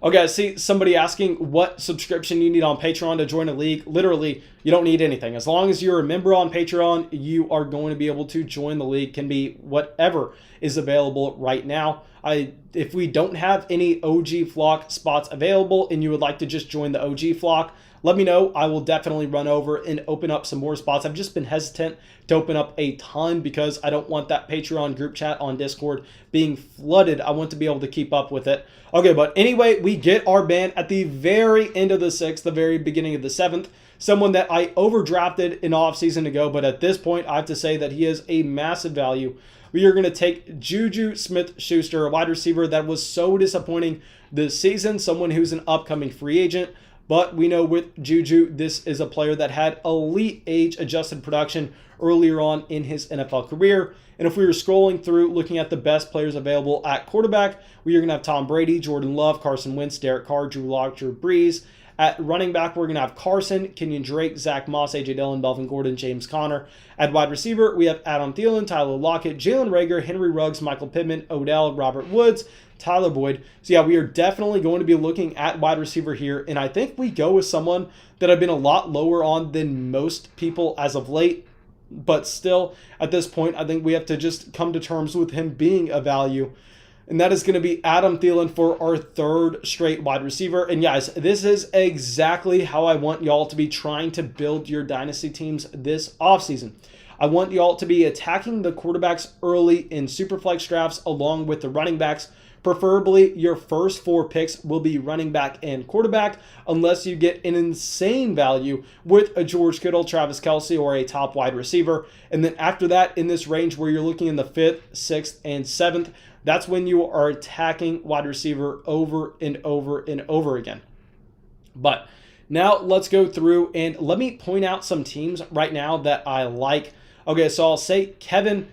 Okay, I see somebody asking what subscription you need on Patreon to join a league. Literally, you don't need anything. As long as you're a member on Patreon, you are going to be able to join the league. Can be whatever is available right now. If we don't have any OG flock spots available and you would like to just join the OG flock, let me know. I will definitely run over and open up some more spots. I've just been hesitant to open up a ton because I don't want that Patreon group chat on Discord being flooded. I want to be able to keep up with it. Okay, but anyway, we get our ban at the very end of the 6th, the very beginning of the 7th. Someone that I overdrafted in offseason ago, but at this point, I have to say that he is a massive value. We are going to take Juju Smith-Schuster, a wide receiver that was so disappointing this season, someone who's an upcoming free agent. But we know with Juju, this is a player that had elite age-adjusted production earlier on in his NFL career. And if we were scrolling through looking at the best players available at quarterback, we are going to have Tom Brady, Jordan Love, Carson Wentz, Derek Carr, Drew Lock, Drew Brees. At running back, we're going to have Carson, Kenyon Drake, Zach Moss, A.J. Dillon, Melvin Gordon, James Conner. At wide receiver, we have Adam Thielen, Tyler Lockett, Jalen Reagor, Henry Ruggs, Michael Pittman, Odell, Robert Woods, Tyler Boyd. So yeah, we are definitely going to be looking at wide receiver here. And I think we go with someone that I've been a lot lower on than most people as of late. But still, at this point, I think we have to just come to terms with him being a value. And that is going to be Adam Thielen for our 3rd straight wide receiver. And guys, this is exactly how I want y'all to be trying to build your dynasty teams this offseason. I want y'all to be attacking the quarterbacks early in Superflex drafts along with the running backs. Preferably, your first 4 picks will be running back and quarterback unless you get an insane value with a George Kittle, Travis Kelce, or a top wide receiver. And then after that, in this range where you're looking in the 5th, 6th, and 7th, that's when you are attacking wide receiver over and over and over again. But now let's go through and let me point out some teams right now that I like. Okay, so I'll say Kevin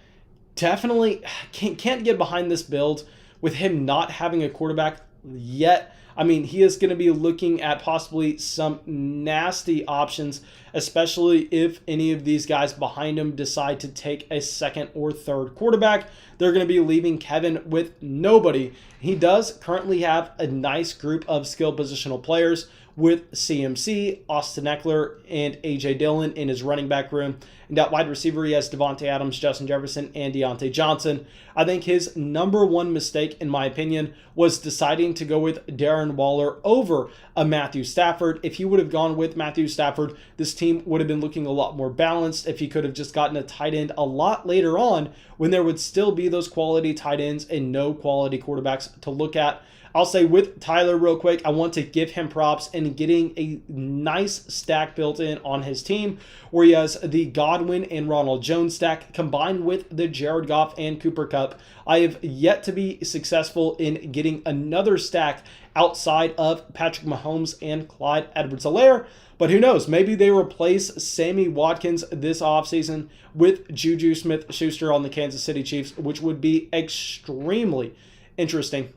definitely can't get behind this build with him not having a quarterback yet. I mean, he is going to be looking at possibly some nasty options, especially if any of these guys behind him decide to take a 2nd or 3rd quarterback. They're going to be leaving Kevin with nobody. He does currently have a nice group of skill positional players with CMC, Austin Eckler, and A.J. Dillon in his running back room. And at wide receiver, he has Devontae Adams, Justin Jefferson, and Deontay Johnson. I think his number one mistake, in my opinion, was deciding to go with Darren Waller over a Matthew Stafford. If he would have gone with Matthew Stafford, this team would have been looking a lot more balanced if he could have just gotten a tight end a lot later on when there would still be those quality tight ends and no quality quarterbacks to look at. I'll say with Tyler real quick, I want to give him props in getting a nice stack built in on his team where he has the Godwin and Ronald Jones stack combined with the Jared Goff and Cooper Kupp. I have yet to be successful in getting another stack outside of Patrick Mahomes and Clyde Edwards-Helaire. But who knows? Maybe they replace Sammy Watkins this offseason with Juju Smith-Schuster on the Kansas City Chiefs, which would be extremely interesting.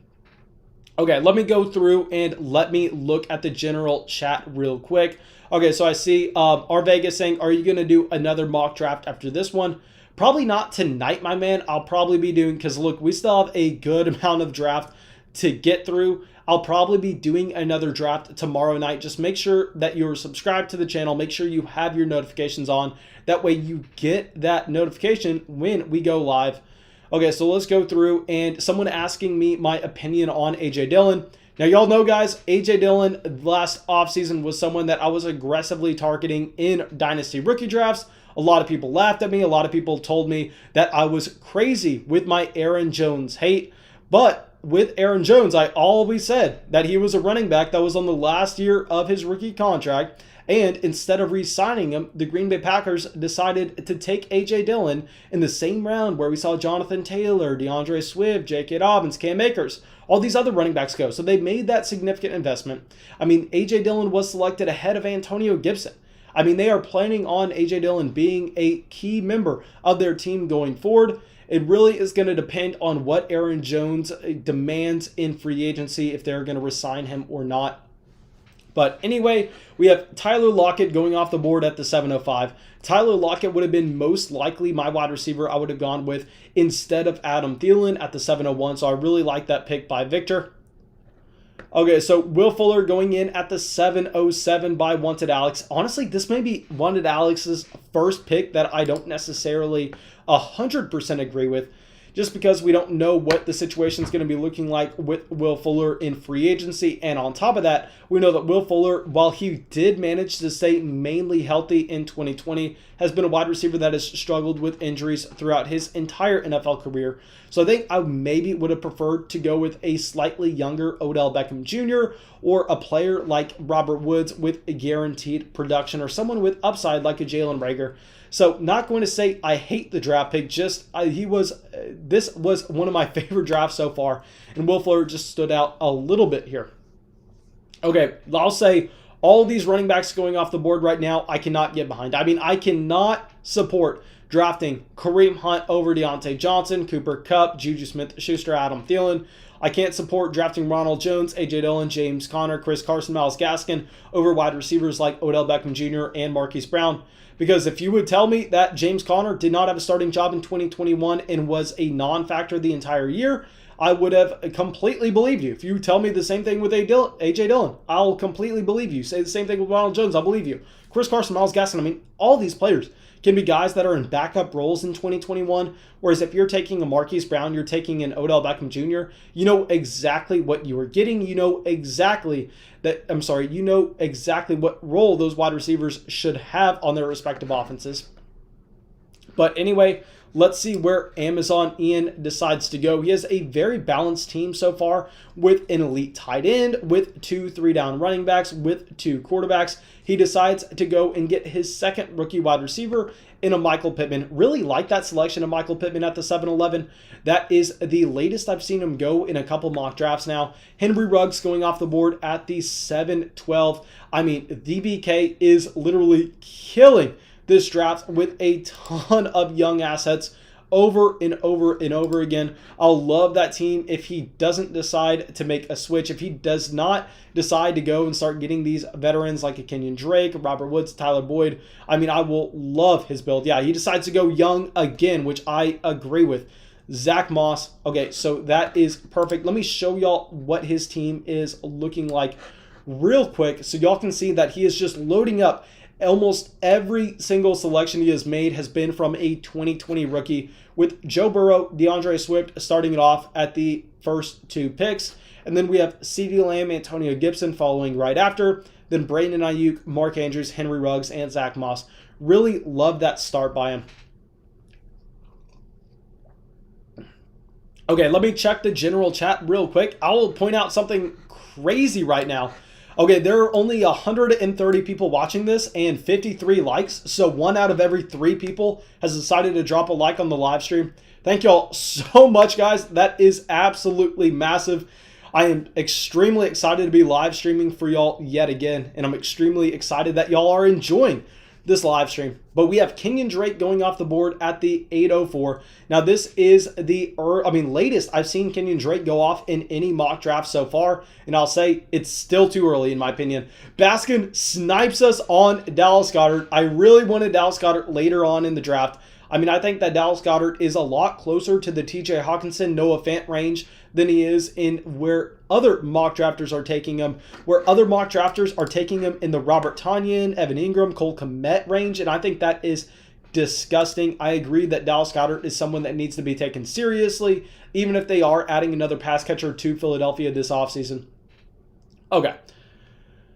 Okay, let me go through and let me look at the general chat real quick. Okay, so I see R Vegas saying, are you going to do another mock draft after this one? Probably not tonight, my man. I'll probably be doing, because look, we still have a good amount of draft to get through. I'll probably be doing another draft tomorrow night. Just make sure that you're subscribed to the channel. Make sure you have your notifications on. That way you get that notification when we go live. Okay, so let's go through, and someone asking me my opinion on A.J. Dillon. Now, y'all know, guys, A.J. Dillon last offseason was someone that I was aggressively targeting in Dynasty rookie drafts. A lot of people laughed at me. A lot of people told me that I was crazy with my Aaron Jones hate. But with Aaron Jones, I always said that he was a running back that was on the last year of his rookie contract. And instead of re-signing him, the Green Bay Packers decided to take A.J. Dillon in the same round where we saw Jonathan Taylor, DeAndre Swift, J.K. Dobbins, Cam Akers, all these other running backs go. So they made that significant investment. I mean, A.J. Dillon was selected ahead of Antonio Gibson. I mean, they are planning on A.J. Dillon being a key member of their team going forward. It really is going to depend on what Aaron Jones demands in free agency, if they're going to re-sign him or not. But anyway, we have Tyler Lockett going off the board at the 705. Tyler Lockett would have been most likely my wide receiver I would have gone with instead of Adam Thielen at the 701. So I really like that pick by Victor. Okay, so Will Fuller going in at the 707 by Wanted Alex. Honestly, this may be Wanted Alex's first pick that I don't necessarily 100% agree with, just because we don't know what the situation is going to be looking like with Will Fuller in free agency. And on top of that, we know that Will Fuller, while he did manage to stay mainly healthy in 2020, has been a wide receiver that has struggled with injuries throughout his entire NFL career. So I think I maybe would have preferred to go with a slightly younger Odell Beckham Jr. or a player like Robert Woods with a guaranteed production, or someone with upside like a Jalen Reagor. So not going to say I hate the draft pick, just this was one of my favorite drafts so far, and Will Fuller just stood out a little bit here. Okay, I'll say all these running backs going off the board right now, I cannot get behind. I mean, I cannot support drafting Kareem Hunt over Deontay Johnson, Cooper Kupp, Juju Smith-Schuster, Adam Thielen. I can't support drafting Ronald Jones, A.J. Dillon, James Conner, Chris Carson, Myles Gaskin over wide receivers like Odell Beckham Jr. and Marquise Brown. Because if you would tell me that James Conner did not have a starting job in 2021 and was a non-factor the entire year, I would have completely believed you. If you tell me the same thing with A.J. Dillon, I'll completely believe you. Say the same thing with Ronald Jones, I'll believe you. Chris Carson, Myles Gaskin, I mean, all these players can be guys that are in backup roles in 2021, whereas if you're taking a Marquise Brown, you're taking an Odell Beckham Jr., you know exactly what you are getting. You know exactly what role those wide receivers should have on their respective offenses. But anyway, let's see where Amazon Ian decides to go. He has a very balanced team so far with an elite tight end, with 2 3-down running backs, with 2 quarterbacks. He decides to go and get his second rookie wide receiver in a Michael Pittman. Really like that selection of Michael Pittman at the 7-11. That is the latest I've seen him go in a couple mock drafts now. Henry Ruggs going off the board at the 7-12. I mean, DBK is literally killing this draft with a ton of young assets over and over and over again. I'll love that team if he doesn't decide to make a switch. If he does not decide to go and start getting these veterans like a Kenyon Drake, Robert Woods, Tyler Boyd, I mean, I will love his build. Yeah, he decides to go young again, which I agree with. Zach Moss. Okay, so that is perfect. Let me show y'all what his team is looking like real quick so y'all can see that he is just loading up. Almost every single selection he has made has been from a 2020 rookie, with Joe Burrow, DeAndre Swift starting it off at the first 2 picks. And then we have CeeDee Lamb, Antonio Gibson following right after. Then Brandon Ayuk, Mark Andrews, Henry Ruggs, and Zach Moss. Really love that start by him. Okay, let me check the general chat real quick. I will point out something crazy right now. Okay, there are only 130 people watching this and 53 likes. So 1 out of every 3 people has decided to drop a like on the live stream. Thank y'all so much, guys. That is absolutely massive. I am extremely excited to be live streaming for y'all yet again. And I'm extremely excited that y'all are enjoying this live stream. But we have Kenyon Drake going off the board at the 804. Now this is the latest I've seen Kenyon Drake go off in any mock draft so far, and I'll say it's still too early in my opinion. Gaskin snipes us on Dallas Goedert. I really wanted Dallas Goedert later on in the draft. I mean, I think that Dallas Goedert is a lot closer to the TJ Hawkinson, Noah Fant range than he is in where other mock drafters are taking him, where other mock drafters are taking him in the Robert Tonyan, Evan Ingram, Cole Kmet range, and I think that is disgusting. I agree that Dallas Goedert is someone that needs to be taken seriously, even if they are adding another pass catcher to Philadelphia this offseason. Okay.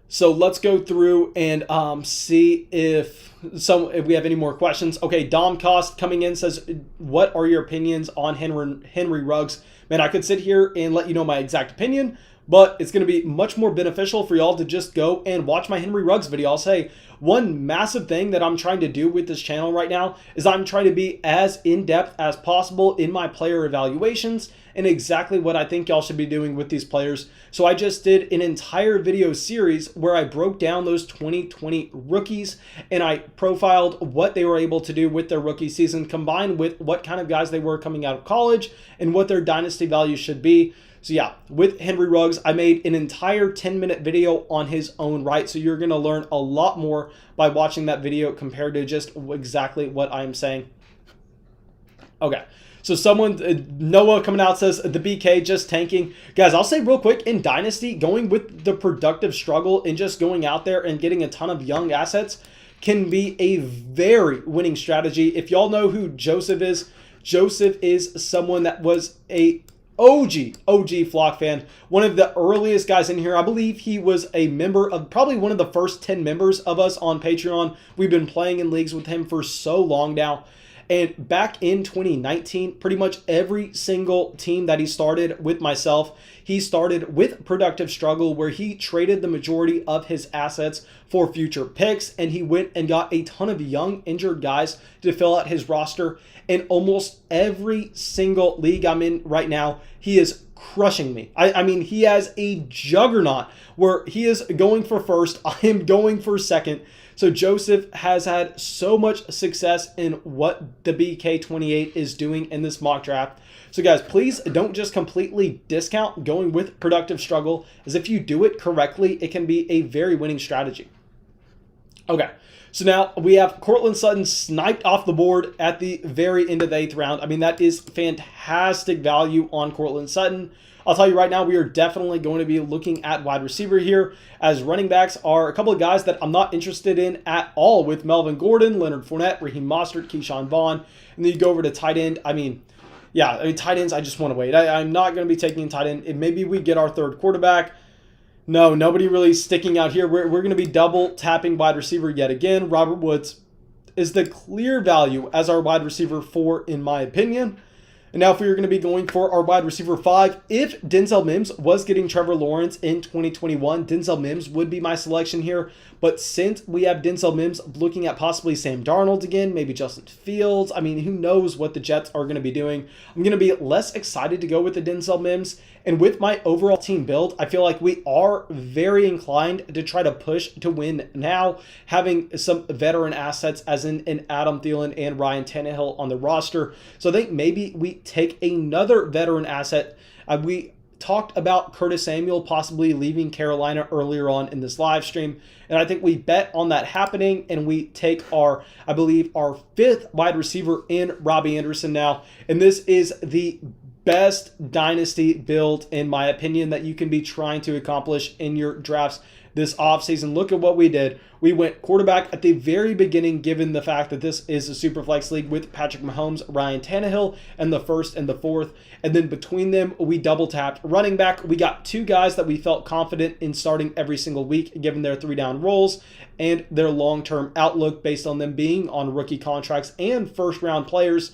So let's go through and see if we have any more questions. Okay, Dom Cost coming in says, what are your opinions on Henry Ruggs? Man, I could sit here and let you know my exact opinion, but it's going to be much more beneficial for y'all to just go and watch my Henry Ruggs video. I'll say one massive thing that I'm trying to do with this channel right now is I'm trying to be as in-depth as possible in my player evaluations and exactly what I think y'all should be doing with these players. So I just did an entire video series where I broke down those 2020 rookies and I profiled what they were able to do with their rookie season combined with what kind of guys they were coming out of college and what their dynasty value should be. So yeah, with Henry Ruggs, I made an entire 10-minute video on his own right. So you're going to learn a lot more by watching that video compared to just exactly what I'm saying. Okay, So someone, Noah coming out says, the BK just tanking. Guys, I'll say real quick, in Dynasty, going with the productive struggle and just going out there and getting a ton of young assets can be a very winning strategy. If y'all know who Joseph is someone that was a OG Flock fan, one of the earliest guys in here. I believe he was a member of probably one of the first 10 members of us on Patreon. We've been playing in leagues with him for so long now. And back in 2019, pretty much every single team that he started with myself, he started with productive struggle where he traded the majority of his assets for future picks, and he went and got a ton of young injured guys to fill out his roster. In almost every single league I'm in right now, he is crushing me. I mean, he has a juggernaut where he is going for first. I am going for second. So Joseph has had so much success in what the BK28 is doing in this mock draft. So guys, please don't just completely discount going with productive struggle, as if you do it correctly, it can be a very winning strategy. Okay, so now we have Courtland Sutton sniped off the board at the very end of the 8th round. I mean, that is fantastic value on Courtland Sutton. I'll tell you right now, we are definitely going to be looking at wide receiver here, as running backs are a couple of guys that I'm not interested in at all, with Melvin Gordon, Leonard Fournette, Raheem Mostert, Keyshawn Vaughn. And then you go over to tight end. I mean, tight ends, I just want to wait. I'm not going to be taking tight end. Maybe we get our third quarterback. No, nobody really sticking out here. We're going to be double tapping wide receiver yet again. Robert Woods is the clear value as our wide receiver 4, in my opinion. And now if we were going to be going for our wide receiver 5, if Denzel Mims was getting Trevor Lawrence in 2021, Denzel Mims would be my selection here. But since we have Denzel Mims looking at possibly Sam Darnold again, maybe Justin Fields, I mean, who knows what the Jets are going to be doing. I'm going to be less excited to go with the Denzel Mims. And with my overall team build, I feel like we are very inclined to try to push to win now, having some veteran assets as in an Adam Thielen and Ryan Tannehill on the roster. So I think maybe we take another veteran asset. We talked about Curtis Samuel possibly leaving Carolina earlier on in this live stream, and I think we bet on that happening, and we take our 5th wide receiver in Robbie Anderson now. And this is the best dynasty build, in my opinion, that you can be trying to accomplish in your drafts this offseason. Look at what we did. We went quarterback at the very beginning, given the fact that this is a super flex league with Patrick Mahomes, Ryan Tannehill, and the 1st and the 4th. And then between them, we double tapped running back. We got 2 guys that we felt confident in starting every single week, given their 3-down roles and their long-term outlook based on them being on rookie contracts and first-round players.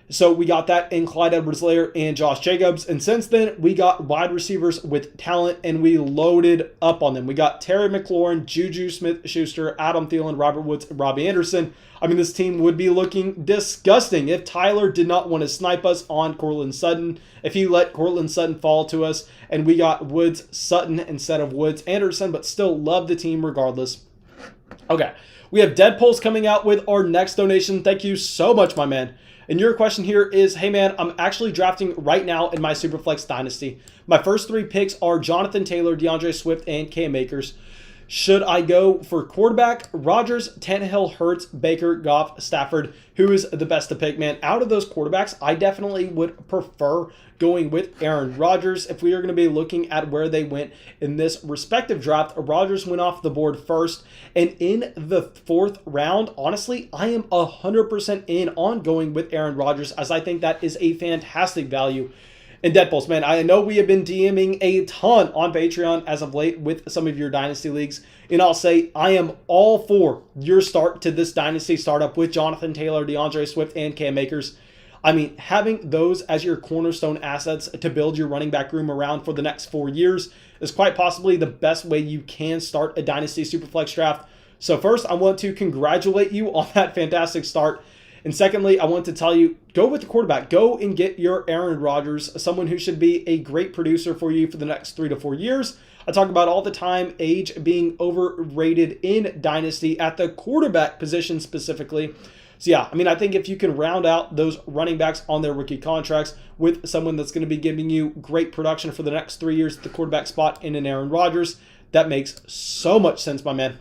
So we got that in Clyde Edwards-Helaire and Josh Jacobs. And since then, we got wide receivers with talent, and we loaded up on them. We got Terry McLaurin, Juju Smith-Schuster, Adam Thielen, Robert Woods, and Robbie Anderson. I mean, this team would be looking disgusting if Tyler did not want to snipe us on Courtland Sutton. If he let Courtland Sutton fall to us, and we got Woods Sutton instead of Woods Anderson, but still love the team regardless. Okay, we have Deadpool's coming out with our next donation. Thank you so much, my man. And your question here is, hey man, I'm actually drafting right now in my Superflex Dynasty. My first 3 picks are Jonathan Taylor, DeAndre Swift, and Cam Akers. Should I go for quarterback? Rodgers, Tannehill, Hurts, Baker, Goff, Stafford. Who is the best to pick, man? Out of those quarterbacks, I definitely would prefer going with Aaron Rodgers. If we are going to be looking at where they went in this respective draft, Rodgers went off the board first. And in the 4th round, honestly, I am 100% in on going with Aaron Rodgers, as I think that is a fantastic value. And Deadpulse, man, I know we have been DMing a ton on Patreon as of late with some of your Dynasty leagues. And I'll say I am all for your start to this Dynasty startup with Jonathan Taylor, DeAndre Swift, and Cam Akers. I mean, having those as your cornerstone assets to build your running back room around for the next 4 years is quite possibly the best way you can start a Dynasty Superflex draft. So first, I want to congratulate you on that fantastic start. And secondly, I want to tell you, go with the quarterback. Go and get your Aaron Rodgers, someone who should be a great producer for you for the next 3 to 4 years. I talk about all the time age being overrated in Dynasty at the quarterback position specifically. So yeah, I mean, I think if you can round out those running backs on their rookie contracts with someone that's going to be giving you great production for the next 3 years at the quarterback spot in an Aaron Rodgers, that makes so much sense, my man.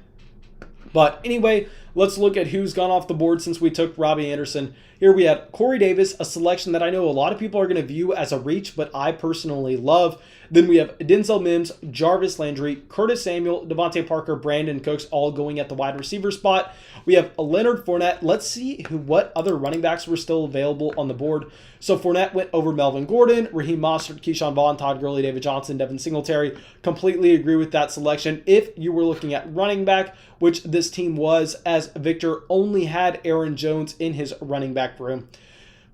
But anyway, let's look at who's gone off the board since we took Robbie Anderson. Here we have Corey Davis, a selection that I know a lot of people are going to view as a reach, but I personally love. Then we have Denzel Mims, Jarvis Landry, Curtis Samuel, Devontae Parker, Brandon Cooks, all going at the wide receiver spot. We have Leonard Fournette. Let's see what other running backs were still available on the board. So Fournette went over Melvin Gordon, Raheem Mostert, Keyshawn Vaughn, Todd Gurley, David Johnson, Devin Singletary. Completely agree with that selection. If you were looking at running back, which this team was, as Victor only had Aaron Jones in his running back room.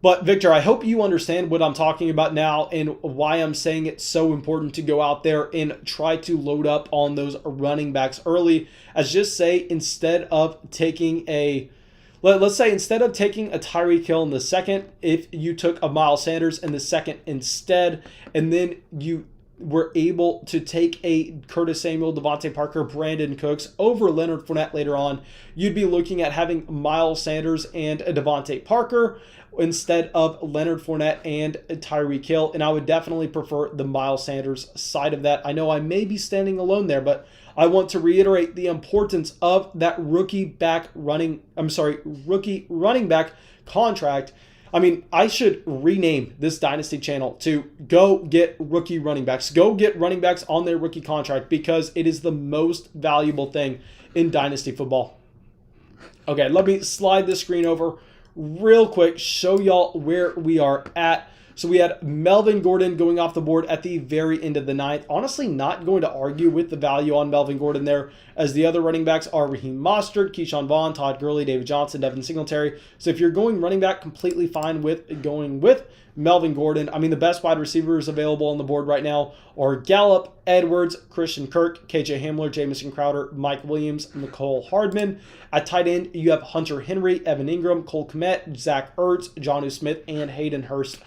But Victor, I hope you understand what I'm talking about now and why I'm saying it's so important to go out there and try to load up on those running backs early. As just say, instead of taking let's say instead of taking a Tyreek Hill in the second, if you took a Miles Sanders in the second instead, and then you were able to take a Curtis Samuel, Devontae Parker, Brandon Cooks over Leonard Fournette later on, you'd be looking at having Miles Sanders and a Devontae Parker instead of Leonard Fournette and Tyreek Hill. And I would definitely prefer the Miles Sanders side of that. I know I may be standing alone there, but I want to reiterate the importance of that rookie running back contract. I mean, I should rename this Dynasty channel to Go Get Rookie Running Backs. Go get running backs on their rookie contract because it is the most valuable thing in Dynasty football. Okay, let me slide this screen over real quick, show y'all where we are at. So we had Melvin Gordon going off the board at the very end of the ninth. Honestly, not going to argue with the value on Melvin Gordon there, as the other running backs are Raheem Mostert, Keyshawn Vaughn, Todd Gurley, David Johnson, Devin Singletary. So if you're going running back, completely fine with going with Melvin Gordon. I mean, the best wide receivers available on the board right now are Gallup, Edwards, Christian Kirk, KJ Hamler, Jamison Crowder, Mike Williams, Mecole Hardman. At tight end, you have Hunter Henry, Evan Ingram, Cole Kmet, Zach Ertz, Jonnu Smith, and Hayden Hurst.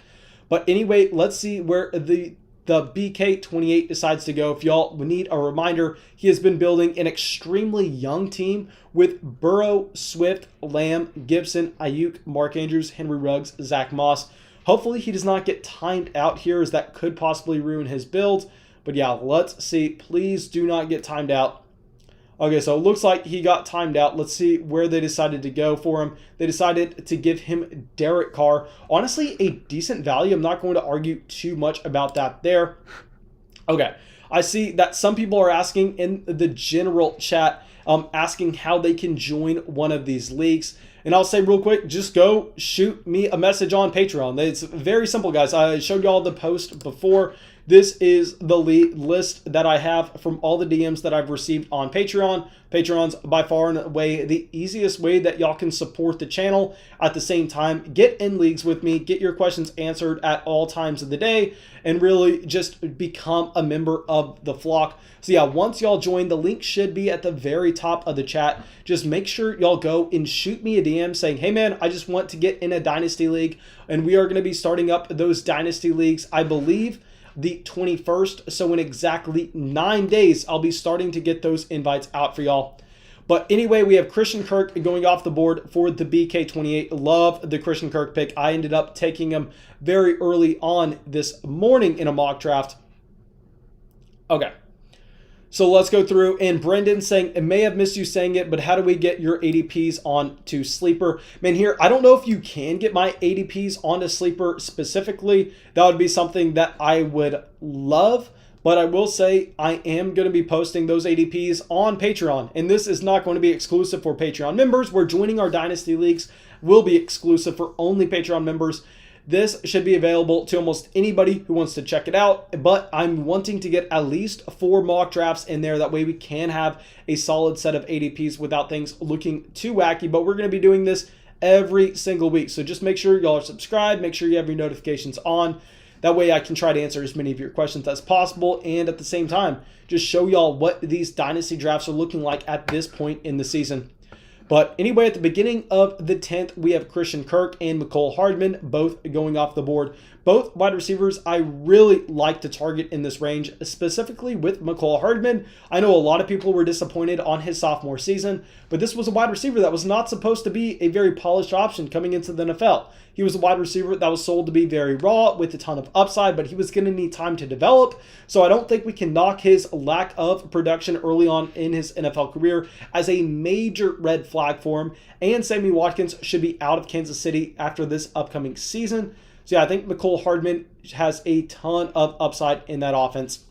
But anyway, let's see where the BK28 decides to go. If y'all need a reminder, he has been building an extremely young team with Burrow, Swift, Lamb, Gibson, Ayuk, Mark Andrews, Henry Ruggs, Zach Moss. Hopefully he does not get timed out here, as that could possibly ruin his build. But yeah, let's see. Please do not get timed out. Okay, so it looks like he got timed out. Let's see where they decided to go for him. They decided to give him Derek Carr. Honestly, a decent value. I'm not going to argue too much about that there. Okay, I see that some people are asking in the general chat, asking how they can join one of these leagues. And I'll say real quick, just go shoot me a message on Patreon. It's very simple, guys. I showed y'all the post before. This is the list that I have from all the DMs that I've received on Patreon. Patreon's by far and away the easiest way that y'all can support the channel. At the same time, get in leagues with me, get your questions answered at all times of the day, and really just become a member of the flock. So yeah, once y'all join, the link should be at the very top of the chat. Just make sure y'all go and shoot me a DM saying, hey man, I just want to get in a Dynasty League. And we are going to be starting up those Dynasty Leagues, I believe, the 21st. So in exactly 9 days, I'll be starting to get those invites out for y'all. But anyway, we have Christian Kirk going off the board for the BK28. Love the Christian Kirk pick. I ended up taking him very early on this morning in a mock draft. Okay. So let's go through, and Brendan saying, it may have missed you saying it, but how do we get your ADPs onto Sleeper? Man, here, I don't know if you can get my ADPs onto Sleeper specifically. That would be something that I would love, but I will say I am going to be posting those ADPs on Patreon, and this is not going to be exclusive for Patreon members. We're joining our Dynasty Leagues, will be exclusive for only Patreon members. This should be available to almost anybody who wants to check it out, but I'm wanting to get at least 4 mock drafts in there. That way we can have a solid set of ADPs without things looking too wacky, but we're going to be doing this every single week. So just make sure y'all are subscribed, make sure you have your notifications on. That way I can try to answer as many of your questions as possible, and at the same time, just show y'all what these Dynasty drafts are looking like at this point in the season. But anyway, at the beginning of the 10th, we have Christian Kirk and Mecole Hardman both going off the board. Both wide receivers I really like to target in this range, specifically with Mecole Hardman. I know a lot of people were disappointed on his sophomore season, but this was a wide receiver that was not supposed to be a very polished option coming into the NFL. He was a wide receiver that was sold to be very raw with a ton of upside, but he was going to need time to develop. So I don't think we can knock his lack of production early on in his NFL career as a major red flag for him. And Sammy Watkins should be out of Kansas City after this upcoming season. So yeah, I think Mecole Hardman has a ton of upside in that offense.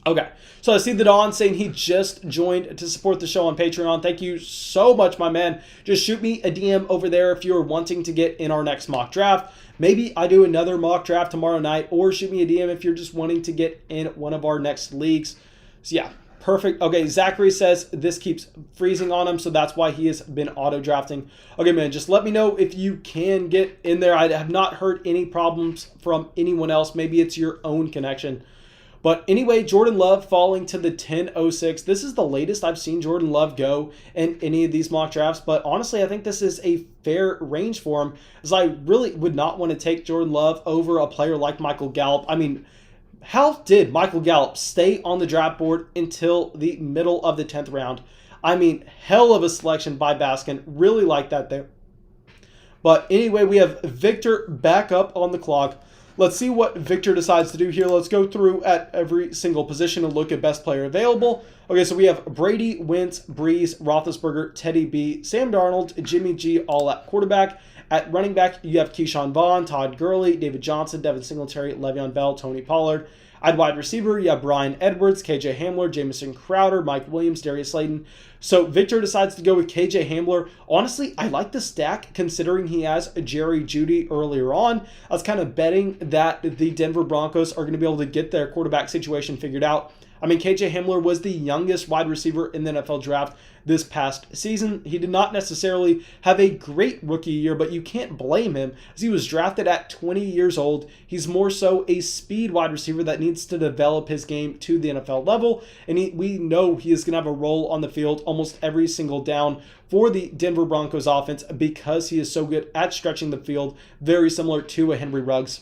Okay, so I see the Don saying he just joined to support the show on Patreon. Thank you so much, my man. Just shoot me a DM over there if you're wanting to get in our next mock draft. Maybe I do another mock draft tomorrow night, or shoot me a DM if you're just wanting to get in one of our next leagues. So yeah, perfect. Okay, Zachary says this keeps freezing on him, so that's why he has been auto-drafting. Okay, man, just let me know if you can get in there. I have not heard any problems from anyone else. Maybe it's your own connection. But anyway, Jordan Love falling to the 10.06. This is the latest I've seen Jordan Love go in any of these mock drafts. But honestly, I think this is a fair range for him, as I really would not want to take Jordan Love over a player like Michael Gallup. I mean, how did Michael Gallup stay on the draft board until the middle of the 10th round? I mean, hell of a selection by Gaskin. Really like that there. But anyway, we have Victor back up on the clock. Let's see what Victor decides to do here. Let's go through at every single position and look at best player available. Okay, so we have Brady, Wentz, Breeze, Roethlisberger, Teddy B, Sam Darnold, Jimmy G, all at quarterback. At running back, you have Keyshawn Vaughn, Todd Gurley, David Johnson, Devin Singletary, Le'Veon Bell, Tony Pollard. At wide receiver, you have Brian Edwards, KJ Hamler, Jamison Crowder, Mike Williams, Darius Slayton. So Victor decides to go with KJ Hamler. Honestly, I like the stack considering he has Jerry Jeudy earlier on. I was kind of betting that the Denver Broncos are going to be able to get their quarterback situation figured out. I mean, KJ Hamler was the youngest wide receiver in the NFL draft this past season. He did not necessarily have a great rookie year, but you can't blame him as he was drafted at 20 years old. He's more so a speed wide receiver that needs to develop his game to the NFL level, and we know he is going to have a role on the field almost every single down for the Denver Broncos offense because he is so good at stretching the field, very similar to a Henry Ruggs.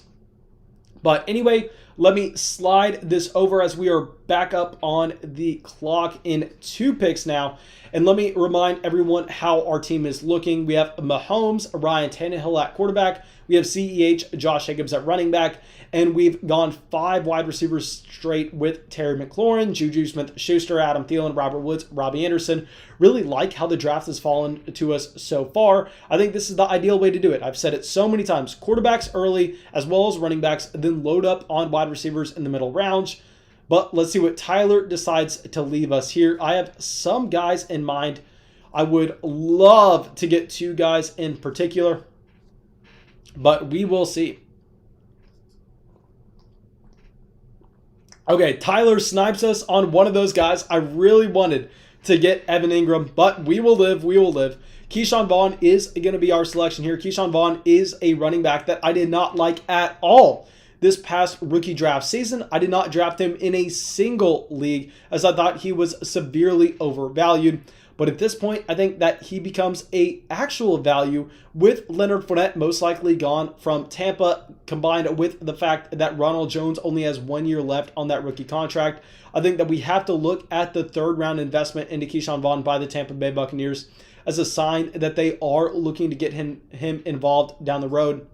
But anyway, let me slide this over as we are back up on the clock in 2 picks now. And let me remind everyone how our team is looking. We have Mahomes, Ryan Tannehill at quarterback. We have CEH, Josh Jacobs at running back. And we've gone 5 wide receivers straight with Terry McLaurin, Juju Smith-Schuster, Adam Thielen, Robert Woods, Robbie Anderson. Really like how the draft has fallen to us so far. I think this is the ideal way to do it. I've said it so many times. Quarterbacks early as well as running backs, then load up on wide receivers in the middle rounds. But let's see what Tyler decides to leave us here. I have some guys in mind. I would love to get 2 guys in particular, but we will see. Okay, Tyler snipes us on one of those guys. I really wanted to get Evan Ingram, but we will live. We will live. Keyshawn Vaughn is going to be our selection here. Keyshawn Vaughn is a running back that I did not like at all this past rookie draft season. I did not draft him in a single league as I thought he was severely overvalued. But at this point, I think that he becomes a actual value with Leonard Fournette most likely gone from Tampa, combined with the fact that Ronald Jones only has 1 year left on that rookie contract. I think that we have to look at the 3rd round investment into Keyshawn Vaughn by the Tampa Bay Buccaneers as a sign that they are looking to get him involved down the road.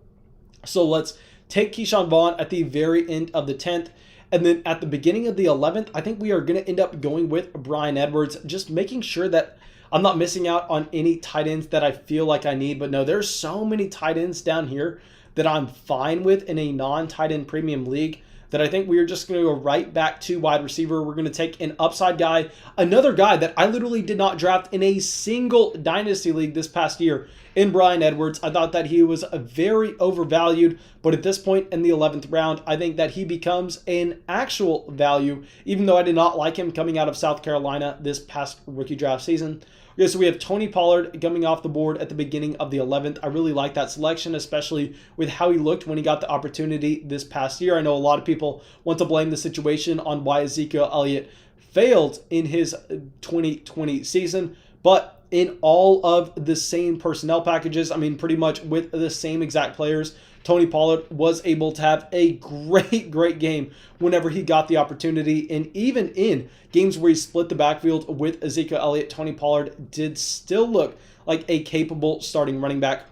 So let's take Keyshawn Vaughn at the very end of the 10th. And then at the beginning of the 11th, I think we are going to end up going with Brian Edwards, just making sure that I'm not missing out on any tight ends that I feel like I need. But no, there's so many tight ends down here that I'm fine with in a non-tight end premium league that I think we're just going to go right back to wide receiver. We're going to take an upside guy, another guy that I literally did not draft in a single Dynasty league this past year in Brian Edwards. I thought that he was a very overvalued, but at this point in the 11th round, I think that he becomes an actual value, even though I did not like him coming out of South Carolina this past rookie draft season. Okay, so we have Tony Pollard coming off the board at the beginning of the 11th. I really like that selection, especially with how he looked when he got the opportunity this past year. I know a lot of people want to blame the situation on why Ezekiel Elliott failed in his 2020 season, but in all of the same personnel packages. I mean, pretty much with the same exact players. Tony Pollard was able to have a great game whenever he got the opportunity. And even in games where he split the backfield with Ezekiel Elliott, Tony Pollard did still look like a capable starting running back.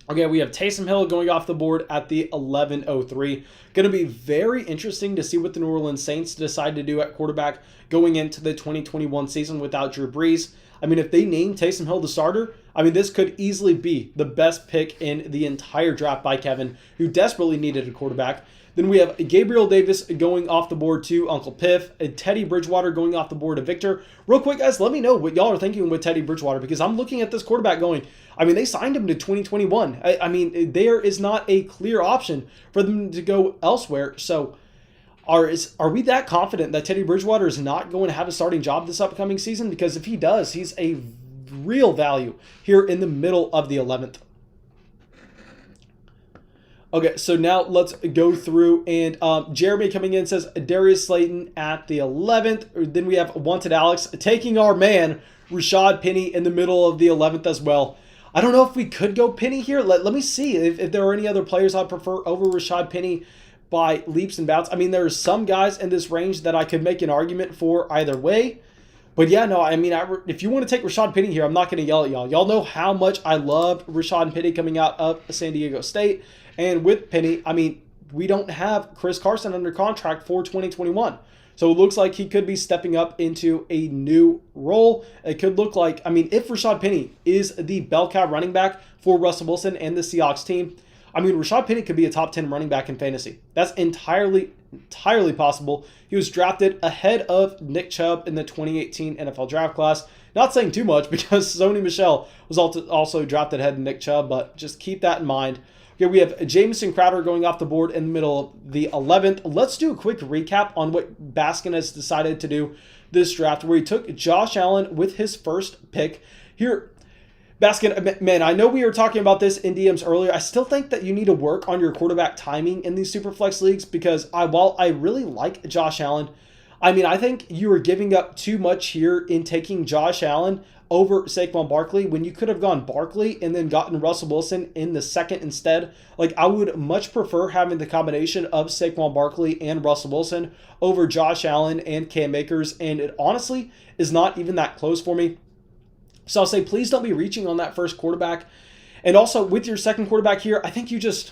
Okay, we have Taysom Hill going off the board at the 11:03. Going to be very interesting to see what the New Orleans Saints decide to do at quarterback going into the 2021 season without Drew Brees. I mean, if they name Taysom Hill the starter, I mean, this could easily be the best pick in the entire draft by Kevin, who desperately needed a quarterback. Then we have Gabriel Davis going off the board to Uncle Piff, and Teddy Bridgewater going off the board to Victor. Real quick, guys, let me know what y'all are thinking with Teddy Bridgewater, because I'm looking at this quarterback going, I mean, they signed him to 2021. I mean, there is not a clear option for them to go elsewhere. So are we that confident that Teddy Bridgewater is not going to have a starting job this upcoming season? Because if he does, he's a real value here in the middle of the 11th. Okay, so now let's go through, and Jeremy coming in says Darius Slayton at the 11th. Then we have Wanted Alex taking our man Rashad Penny in the middle of the 11th as well. I don't know if we could go Penny here. Let me see if there are any other players I'd prefer over Rashad Penny by leaps and bounds. I mean, there are some guys in this range that I could make an argument for either way. But yeah, no, I mean, if you want to take Rashad Penny here, I'm not going to yell at y'all. Y'all know how much I love Rashad Penny coming out of San Diego State. And with Penny, I mean, we don't have Chris Carson under contract for 2021. So it looks like he could be stepping up into a new role. It could look like, I mean, if Rashad Penny is the bell cow running back for Russell Wilson and the Seahawks team, I mean, Rashad Penny could be a top 10 running back in fantasy. That's entirely possible. He was drafted ahead of Nick Chubb in the 2018 NFL draft class. Not saying too much because Sony Michel was also drafted ahead of Nick Chubb, but just keep that in mind. Okay, we have Jamison Crowder going off the board in the middle of the 11th. Let's do a quick recap on what Gaskin has decided to do this draft, where he took Josh Allen with his first pick. Here, Gaskin, man, I know we were talking about this in DMs earlier. I still think that you need to work on your quarterback timing in these Superflex leagues, because while I really like Josh Allen, I mean, I think you are giving up too much here in taking Josh Allen over Saquon Barkley when you could have gone Barkley and then gotten Russell Wilson in the second instead. Like, I would much prefer having the combination of Saquon Barkley and Russell Wilson over Josh Allen and Cam Akers, and it honestly is not even that close for me. So I'll say, please don't be reaching on that first quarterback. And also with your second quarterback here, I think you just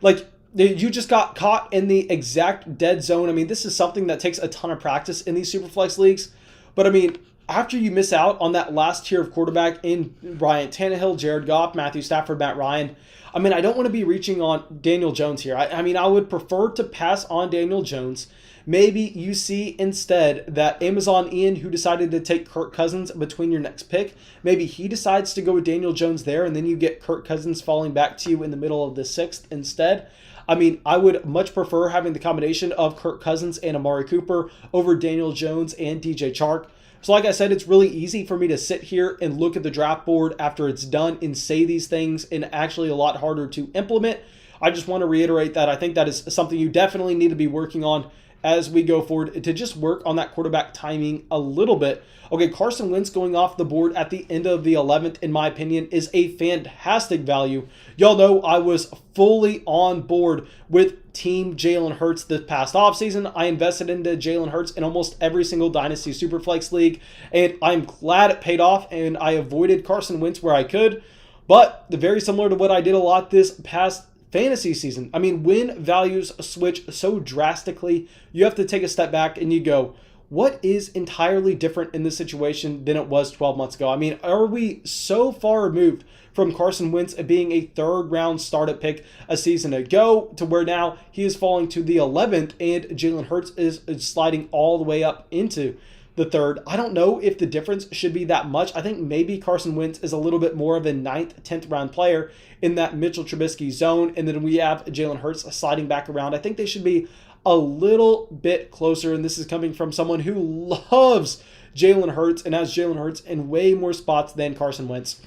got caught in the exact dead zone. I mean, this is something that takes a ton of practice in these Superflex leagues. But I mean, after you miss out on that last tier of quarterback in Ryan Tannehill, Jared Goff, Matthew Stafford, Matt Ryan, I mean, I don't want to be reaching on Daniel Jones here. I mean, I would prefer to pass on Daniel Jones. Maybe you see instead that Amazon Ian, who decided to take Kirk Cousins between your next pick, maybe he decides to go with Daniel Jones there, and then you get Kirk Cousins falling back to you in the middle of the 6th instead. I mean, I would much prefer having the combination of Kirk Cousins and Amari Cooper over Daniel Jones and DJ Chark. So like I said, it's really easy for me to sit here and look at the draft board after it's done and say these things, and actually a lot harder to implement. I just want to reiterate that I think that is something you definitely need to be working on as we go forward, to just work on that quarterback timing a little bit. Okay, Carson Wentz going off the board at the end of the 11th, in my opinion, is a fantastic value. Y'all know I was fully on board with Team Jalen Hurts this past offseason. I invested into Jalen Hurts in almost every single Dynasty Superflex league, and I'm glad it paid off, and I avoided Carson Wentz where I could. But very similar to what I did a lot this past fantasy season. I mean, when values switch so drastically, you have to take a step back and you go, what is entirely different in this situation than it was 12 months ago? I mean, are we so far removed from Carson Wentz being a third-round startup pick a season ago to where now he is falling to the 11th and Jalen Hurts is sliding all the way up into the third? I don't know if the difference should be that much. I think maybe Carson Wentz is a little bit more of a 9th, 10th round player in that Mitchell Trubisky zone, and then we have Jalen Hurts sliding back around. I think they should be a little bit closer, and this is coming from someone who loves Jalen Hurts and has Jalen Hurts in way more spots than Carson Wentz.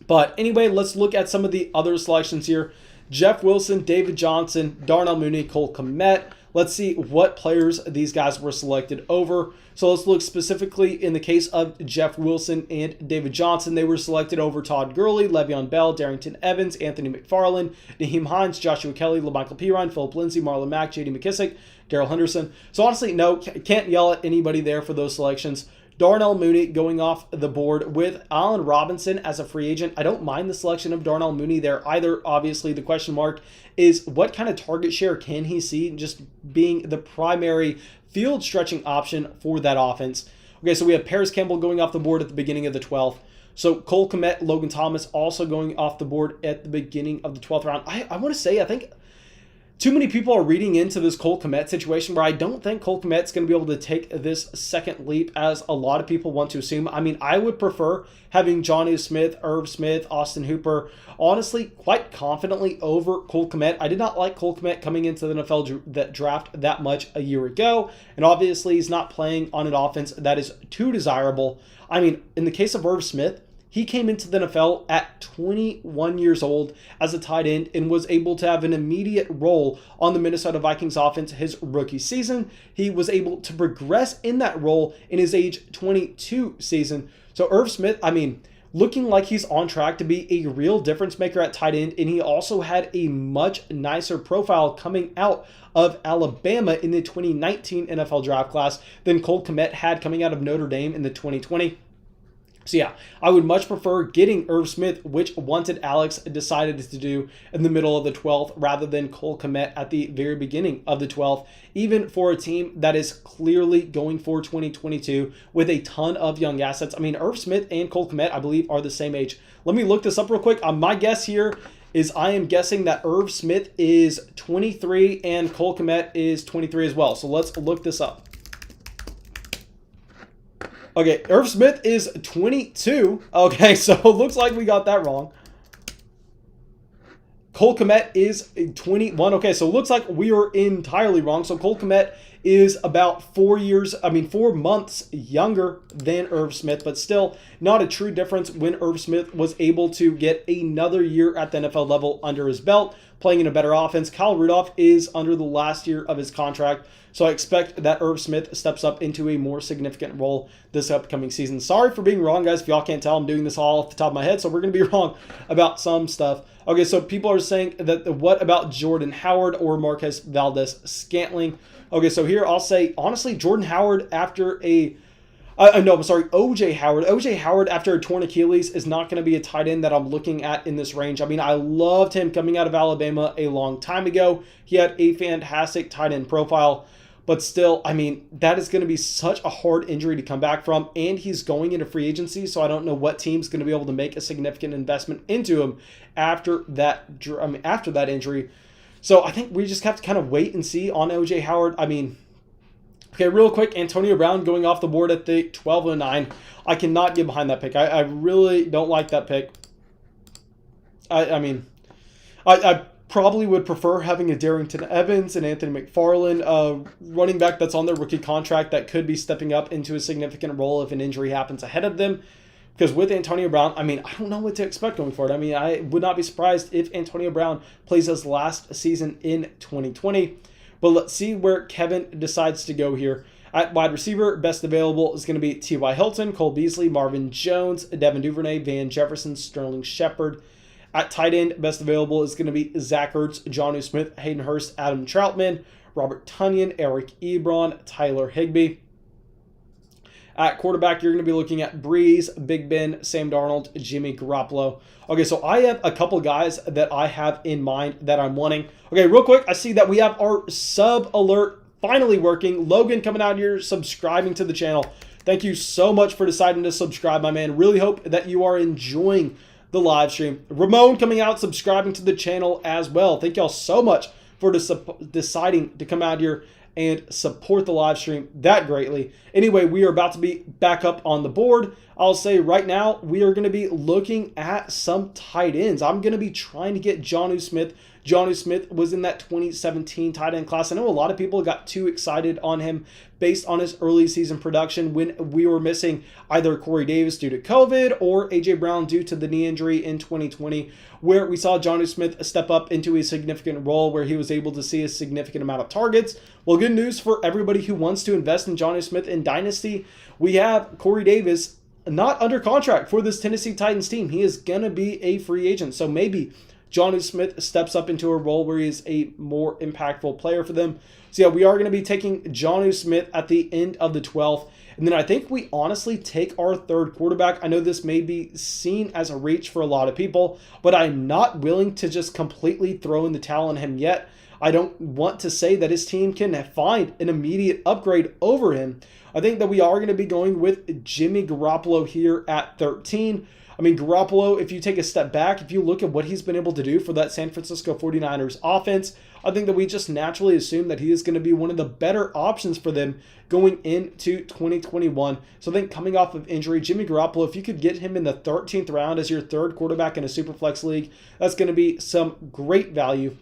But anyway, let's look at some of the other selections here. Jeff Wilson, David Johnson, Darnell Mooney, Cole Kmet. let's see what players these guys were selected over. So let's look specifically in the case of Jeff Wilson and David Johnson. They were selected over Todd Gurley, Le'Veon Bell, Darrington Evans, Anthony McFarland, Naheem Hines, Joshua Kelly, LaMichael Pirine, Philip Lindsay, Marlon Mack, J.D. McKissick, Darrell Henderson. So honestly, no, can't yell at anybody there for those selections. Darnell Mooney going off the board with Allen Robinson as a free agent. I don't mind the selection of Darnell Mooney there either. Obviously, the question mark is what kind of target share can he see just being the primary field stretching option for that offense. Okay, so we have Paris Campbell going off the board at the beginning of the 12th. So Cole Kmet, Logan Thomas also going off the board at the beginning of the 12th round. I want to say, I think too many people are reading into this Cole Kmet situation where I don't think Cole Kmet's going to be able to take this second leap as a lot of people want to assume. I mean, I would prefer having Johnny Smith, Irv Smith, Austin Hooper, honestly, quite confidently over Cole Kmet. I did not like Cole Kmet coming into the NFL draft that much a year ago, and obviously he's not playing on an offense that is too desirable. I mean, in the case of Irv Smith, he came into the NFL at 21 years old as a tight end and was able to have an immediate role on the Minnesota Vikings offense his rookie season. He was able to progress in that role in his age 22 season. So Irv Smith, I mean, looking like he's on track to be a real difference maker at tight end, and he also had a much nicer profile coming out of Alabama in the 2019 NFL draft class than Cole Kmet had coming out of Notre Dame in the 2020. So yeah, I would much prefer getting Irv Smith, which Wanted Alex decided to do in the middle of the 12th, rather than Cole Kmet at the very beginning of the 12th, even for a team that is clearly going for 2022 with a ton of young assets. I mean, Irv Smith and Cole Kmet, I believe, are the same age. Let me look this up real quick. My guess here is I am guessing that Irv Smith is 23 and Cole Kmet is 23 as well. So let's look this up. Okay, Irv Smith is 22. Okay, so it looks like we got that wrong. Cole Kmet is 21. Okay, so it looks like we are entirely wrong. So Cole Kmet is about 4 months younger than Irv Smith, but still not a true difference when Irv Smith was able to get another year at the NFL level under his belt, playing in a better offense. Kyle Rudolph is under the last year of his contract, so I expect that Irv Smith steps up into a more significant role this upcoming season. Sorry for being wrong, guys. If y'all can't tell, I'm doing this all off the top of my head, so we're going to be wrong about some stuff. Okay, so people are saying that what about Jordan Howard or Marquez Valdes-Scantling? Okay, so here I'll say, honestly, Jordan Howard after OJ Howard. OJ Howard after a torn Achilles is not going to be a tight end that I'm looking at in this range. I mean, I loved him coming out of Alabama a long time ago. He had a fantastic tight end profile. But still, I mean, that is going to be such a hard injury to come back from, and he's going into free agency, so I don't know what team's going to be able to make a significant investment into him after that injury. So I think we just have to kind of wait and see on OJ Howard. I mean, okay, real quick, Antonio Brown going off the board at the 12:09. I cannot get behind that pick. I really don't like that pick. I probably would prefer having a Darrington Evans and Anthony McFarland, running back that's on their rookie contract that could be stepping up into a significant role if an injury happens ahead of them. Because with Antonio Brown, I mean, I don't know what to expect going forward. I mean, I would not be surprised if Antonio Brown plays his last season in 2020. But let's see where Kevin decides to go here. At wide receiver, best available is going to be T.Y. Hilton, Cole Beasley, Marvin Jones, Devin Duvernay, Van Jefferson, Sterling Shepard. At tight end, best available is going to be Zach Ertz, Jonnu Smith, Hayden Hurst, Adam Troutman, Robert Tonyan, Eric Ebron, Tyler Higbee. At quarterback, you're going to be looking at Breeze, Big Ben, Sam Darnold, Jimmy Garoppolo. Okay, so I have a couple guys that I have in mind that I'm wanting. Okay, real quick, I see that we have our sub alert finally working. Logan coming out here, subscribing to the channel. Thank you so much for deciding to subscribe, my man. Really hope that you are enjoying the live stream. Ramon coming out, subscribing to the channel as well. Thank y'all so much for deciding to come out here and support the live stream that greatly. Anyway, we are about to be back up on the board. I'll say right now, we are going to be looking at some tight ends. I'm going to be trying to get Jonnu Smith, Jonnu Smith was in that 2017 tight end class. I know a lot of people got too excited on him based on his early season production when we were missing either Corey Davis due to COVID or A.J. Brown due to the knee injury in 2020, where we saw Jonnu Smith step up into a significant role where he was able to see a significant amount of targets. Well, good news for everybody who wants to invest in Jonnu Smith in Dynasty. We have Corey Davis not under contract for this Tennessee Titans team. He is going to be a free agent. So maybe Jonnu Smith steps up into a role where he is a more impactful player for them. So yeah, we are going to be taking Jonnu Smith at the end of the 12th. And then I think we honestly take our third quarterback. I know this may be seen as a reach for a lot of people, but I'm not willing to just completely throw in the towel on him yet. I don't want to say that his team can find an immediate upgrade over him. I think that we are going to be going with Jimmy Garoppolo here at 13. I mean, Garoppolo, if you take a step back, if you look at what he's been able to do for that San Francisco 49ers offense, I think that we just naturally assume that he is going to be one of the better options for them going into 2021. So I think coming off of injury, Jimmy Garoppolo, if you could get him in the 13th round as your third quarterback in a Superflex league, that's going to be some great value.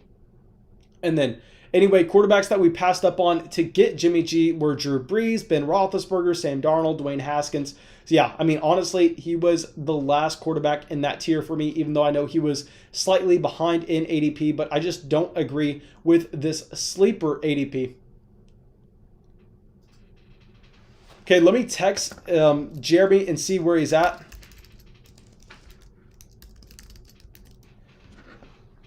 And then anyway, quarterbacks that we passed up on to get Jimmy G were Drew Brees, Ben Roethlisberger, Sam Darnold, Dwayne Haskins. So yeah, I mean, honestly, he was the last quarterback in that tier for me, even though I know he was slightly behind in ADP, but I just don't agree with this sleeper ADP. Okay, let me text Jeremy and see where he's at.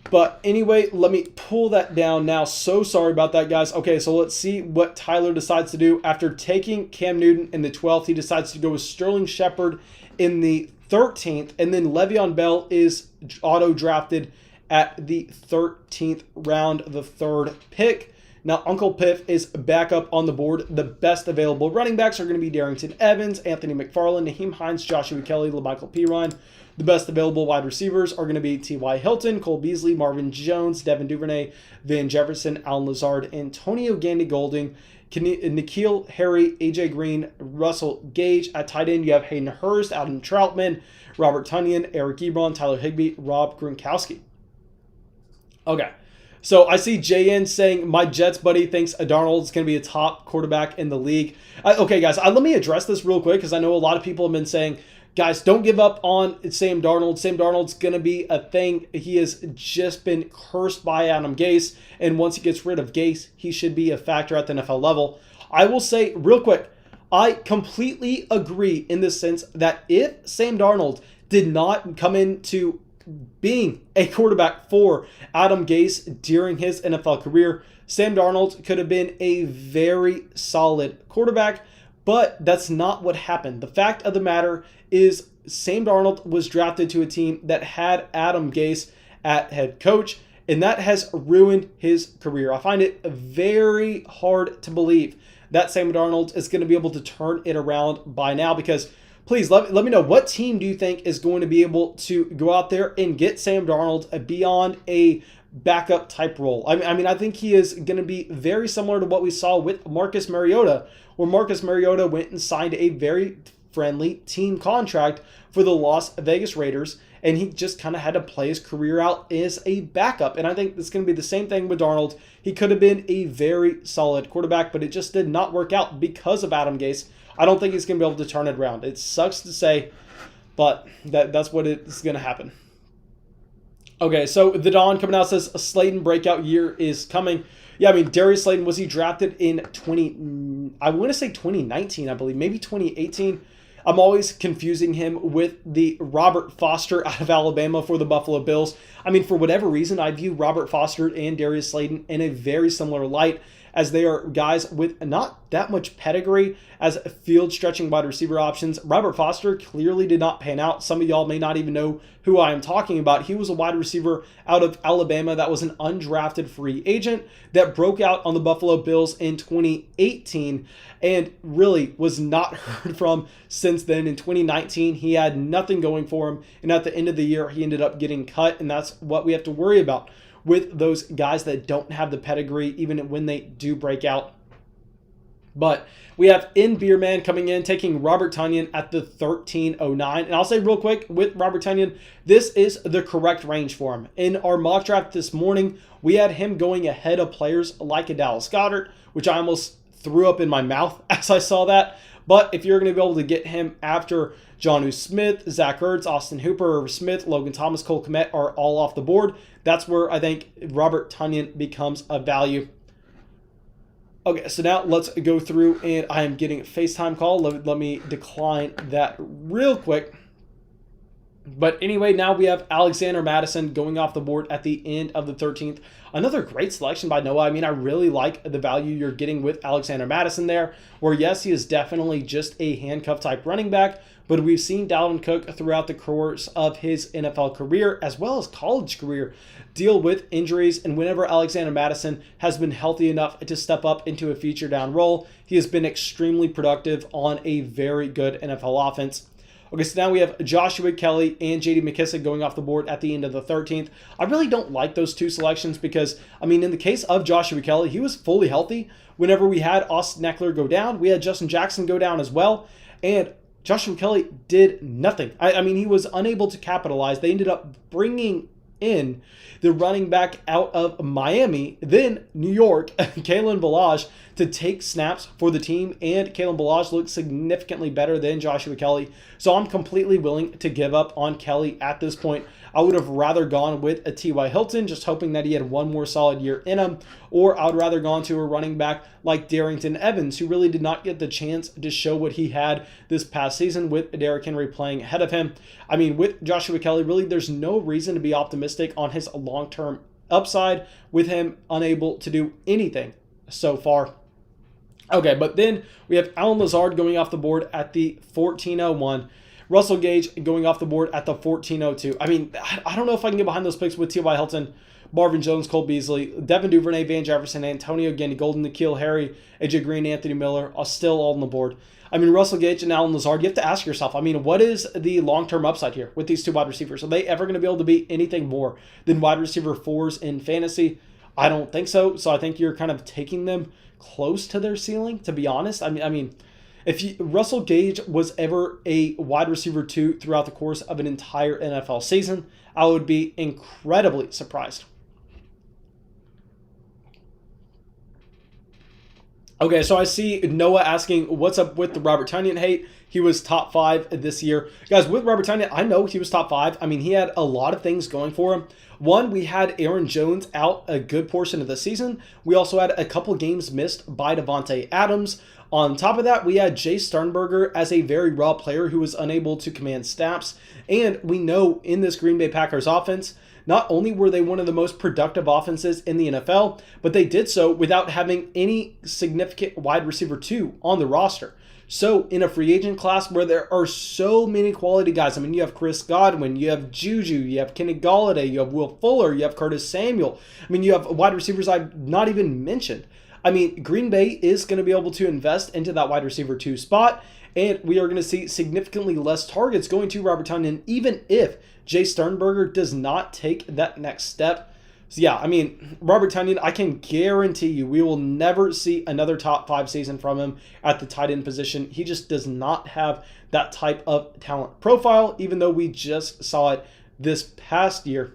But anyway, let me pull that down now. So sorry about that, guys. Okay, so let's see what Tyler decides to do. After taking Cam Newton in the 12th, he decides to go with Sterling Shepard in the 13th. And then Le'Veon Bell is auto-drafted at the 13th round, the third pick. Now, Uncle Piff is back up on the board. The best available running backs are going to be Darrington Evans, Anthony McFarland, Naheem Hines, Joshua Kelly, LaMichael Pirine. The best available wide receivers are going to be T.Y. Hilton, Cole Beasley, Marvin Jones, Devin Duvernay, Van Jefferson, Allen Lazard, Antonio Gandy-Golding, N'Keal Harry, A.J. Green, Russell Gage. At tight end, you have Hayden Hurst, Adam Troutman, Robert Tonyan, Eric Ebron, Tyler Higbee, Rob Gronkowski. Okay. So I see JN saying, my Jets buddy thinks Darnold is going to be a top quarterback in the league. Okay, guys, let me address this real quick because I know a lot of people have been saying, guys, don't give up on Sam Darnold. Sam Darnold's going to be a thing. He has just been cursed by Adam Gase, and once he gets rid of Gase, he should be a factor at the NFL level. I will say real quick, I completely agree in the sense that if Sam Darnold did not come into being a quarterback for Adam Gase during his NFL career, Sam Darnold could have been a very solid quarterback, but that's not what happened. The fact of the matter is Sam Darnold was drafted to a team that had Adam Gase at head coach, and that has ruined his career. I find it very hard to believe that Sam Darnold is going to be able to turn it around by now, because please let me know, what team do you think is going to be able to go out there and get Sam Darnold beyond a backup type role? I mean, I think he is going to be very similar to what we saw with Marcus Mariota, where Marcus Mariota went and signed a very friendly team contract for the Las Vegas Raiders, and he just kind of had to play his career out as a backup. And I think it's going to be the same thing with Darnold. He could have been a very solid quarterback, but it just did not work out because of Adam Gase. I don't think he's going to be able to turn it around. It sucks to say, but that's what is going to happen. Okay, so the Don coming out says a Slayton breakout year is coming. Yeah, I mean, Darius Slayton, was he drafted in 2019, I believe, maybe 2018. I'm always confusing him with the Robert Foster out of Alabama for the Buffalo Bills. I mean, for whatever reason, I view Robert Foster and Darius Slayton in a very similar light, as they are guys with not that much pedigree as field-stretching wide receiver options. Robert Foster clearly did not pan out. Some of y'all may not even know who I am talking about. He was a wide receiver out of Alabama that was an undrafted free agent that broke out on the Buffalo Bills in 2018 and really was not heard from since then. In 2019, he had nothing going for him, and at the end of the year, he ended up getting cut, and that's what we have to worry about with those guys that don't have the pedigree, even when they do break out. But we have In Beerman coming in, taking Robert Tonyan at the 1309. And I'll say real quick, with Robert Tonyan, this is the correct range for him. In our mock draft this morning, we had him going ahead of players like a Dallas Goedert, which I almost threw up in my mouth as I saw that. But if you're going to be able to get him after Juju Smith, Zach Ertz, Austin Hooper, Irv Smith, Logan Thomas, Cole Kmet are all off the board, that's where I think Robert Tonyan becomes a value. Okay, so now let's go through, and I am getting a FaceTime call. Let me decline that real quick. But anyway, now we have Alexander Mattison going off the board at the end of the 13th. Another great selection by Noah. I mean, I really like the value you're getting with Alexander Mattison there, where yes, he is definitely just a handcuff type running back, but we've seen Dalvin Cook throughout the course of his NFL career as well as college career deal with injuries, and whenever Alexander Mattison has been healthy enough to step up into a feature down role, he has been extremely productive on a very good NFL offense. Okay, so now we have Joshua Kelly and J.D. McKissic going off the board at the end of the 13th. I really don't like those two selections because, I mean, in the case of Joshua Kelly, he was fully healthy. Whenever we had Austin Eckler go down, we had Justin Jackson go down as well, and Joshua Kelly did nothing. I mean, he was unable to capitalize. They ended up bringing in the running back out of Miami, then New York, Kalen Ballage, to take snaps for the team, and Kalen Ballage looked significantly better than Joshua Kelly. So I'm completely willing to give up on Kelly at this point. I would have rather gone with a T.Y. Hilton, just hoping that he had one more solid year in him, or I would rather gone to a running back like Darrington Evans, who really did not get the chance to show what he had this past season with Derrick Henry playing ahead of him. I mean, with Joshua Kelly, really there's no reason to be optimistic on his long-term upside with him unable to do anything so far. Okay, but then we have Allen Lazard going off the board at the 1401. Russell Gage going off the board at the 1402. I mean, I don't know if I can get behind those picks with T.Y. Hilton, Marvin Jones, Cole Beasley, Devin Duvernay, Van Jefferson, Antonio Gandy, Golden, N'Keal Harry, AJ Green, Anthony Miller are still all on the board. I mean, Russell Gage and Allen Lazard, you have to ask yourself, I mean, what is the long-term upside here with these two wide receivers? Are they ever going to be able to be anything more than wide receiver fours in fantasy? I don't think so. So I think you're kind of taking them close to their ceiling, to be honest. I mean, if Russell Gage was ever a wide receiver 2 throughout the course of an entire NFL season, I would be incredibly surprised. Okay, so I see Noah asking, what's up with the Robert Tonyan hate? He was top 5 this year. Guys, with Robert Tonyan, I know he was top 5. I mean, he had a lot of things going for him. One, we had Aaron Jones out a good portion of the season. We also had a couple games missed by Devontae Adams. On top of that, we had Jay Sternberger as a very raw player who was unable to command snaps. And we know in this Green Bay Packers offense, not only were they one of the most productive offenses in the NFL, but they did so without having any significant wide receiver 2 on the roster. So in a free agent class where there are so many quality guys, I mean, you have Chris Godwin, you have Juju, you have Kenny Golladay, you have Will Fuller, you have Curtis Samuel. I mean, you have wide receivers I've not even mentioned. I mean, Green Bay is going to be able to invest into that wide receiver 2 spot, and we are going to see significantly less targets going to Robert Tonyan, even if Jay Sternberger does not take that next step. So yeah, I mean, Robert Tonyan, I can guarantee you we will never see another top 5 season from him at the tight end position. He just does not have that type of talent profile, even though we just saw it this past year.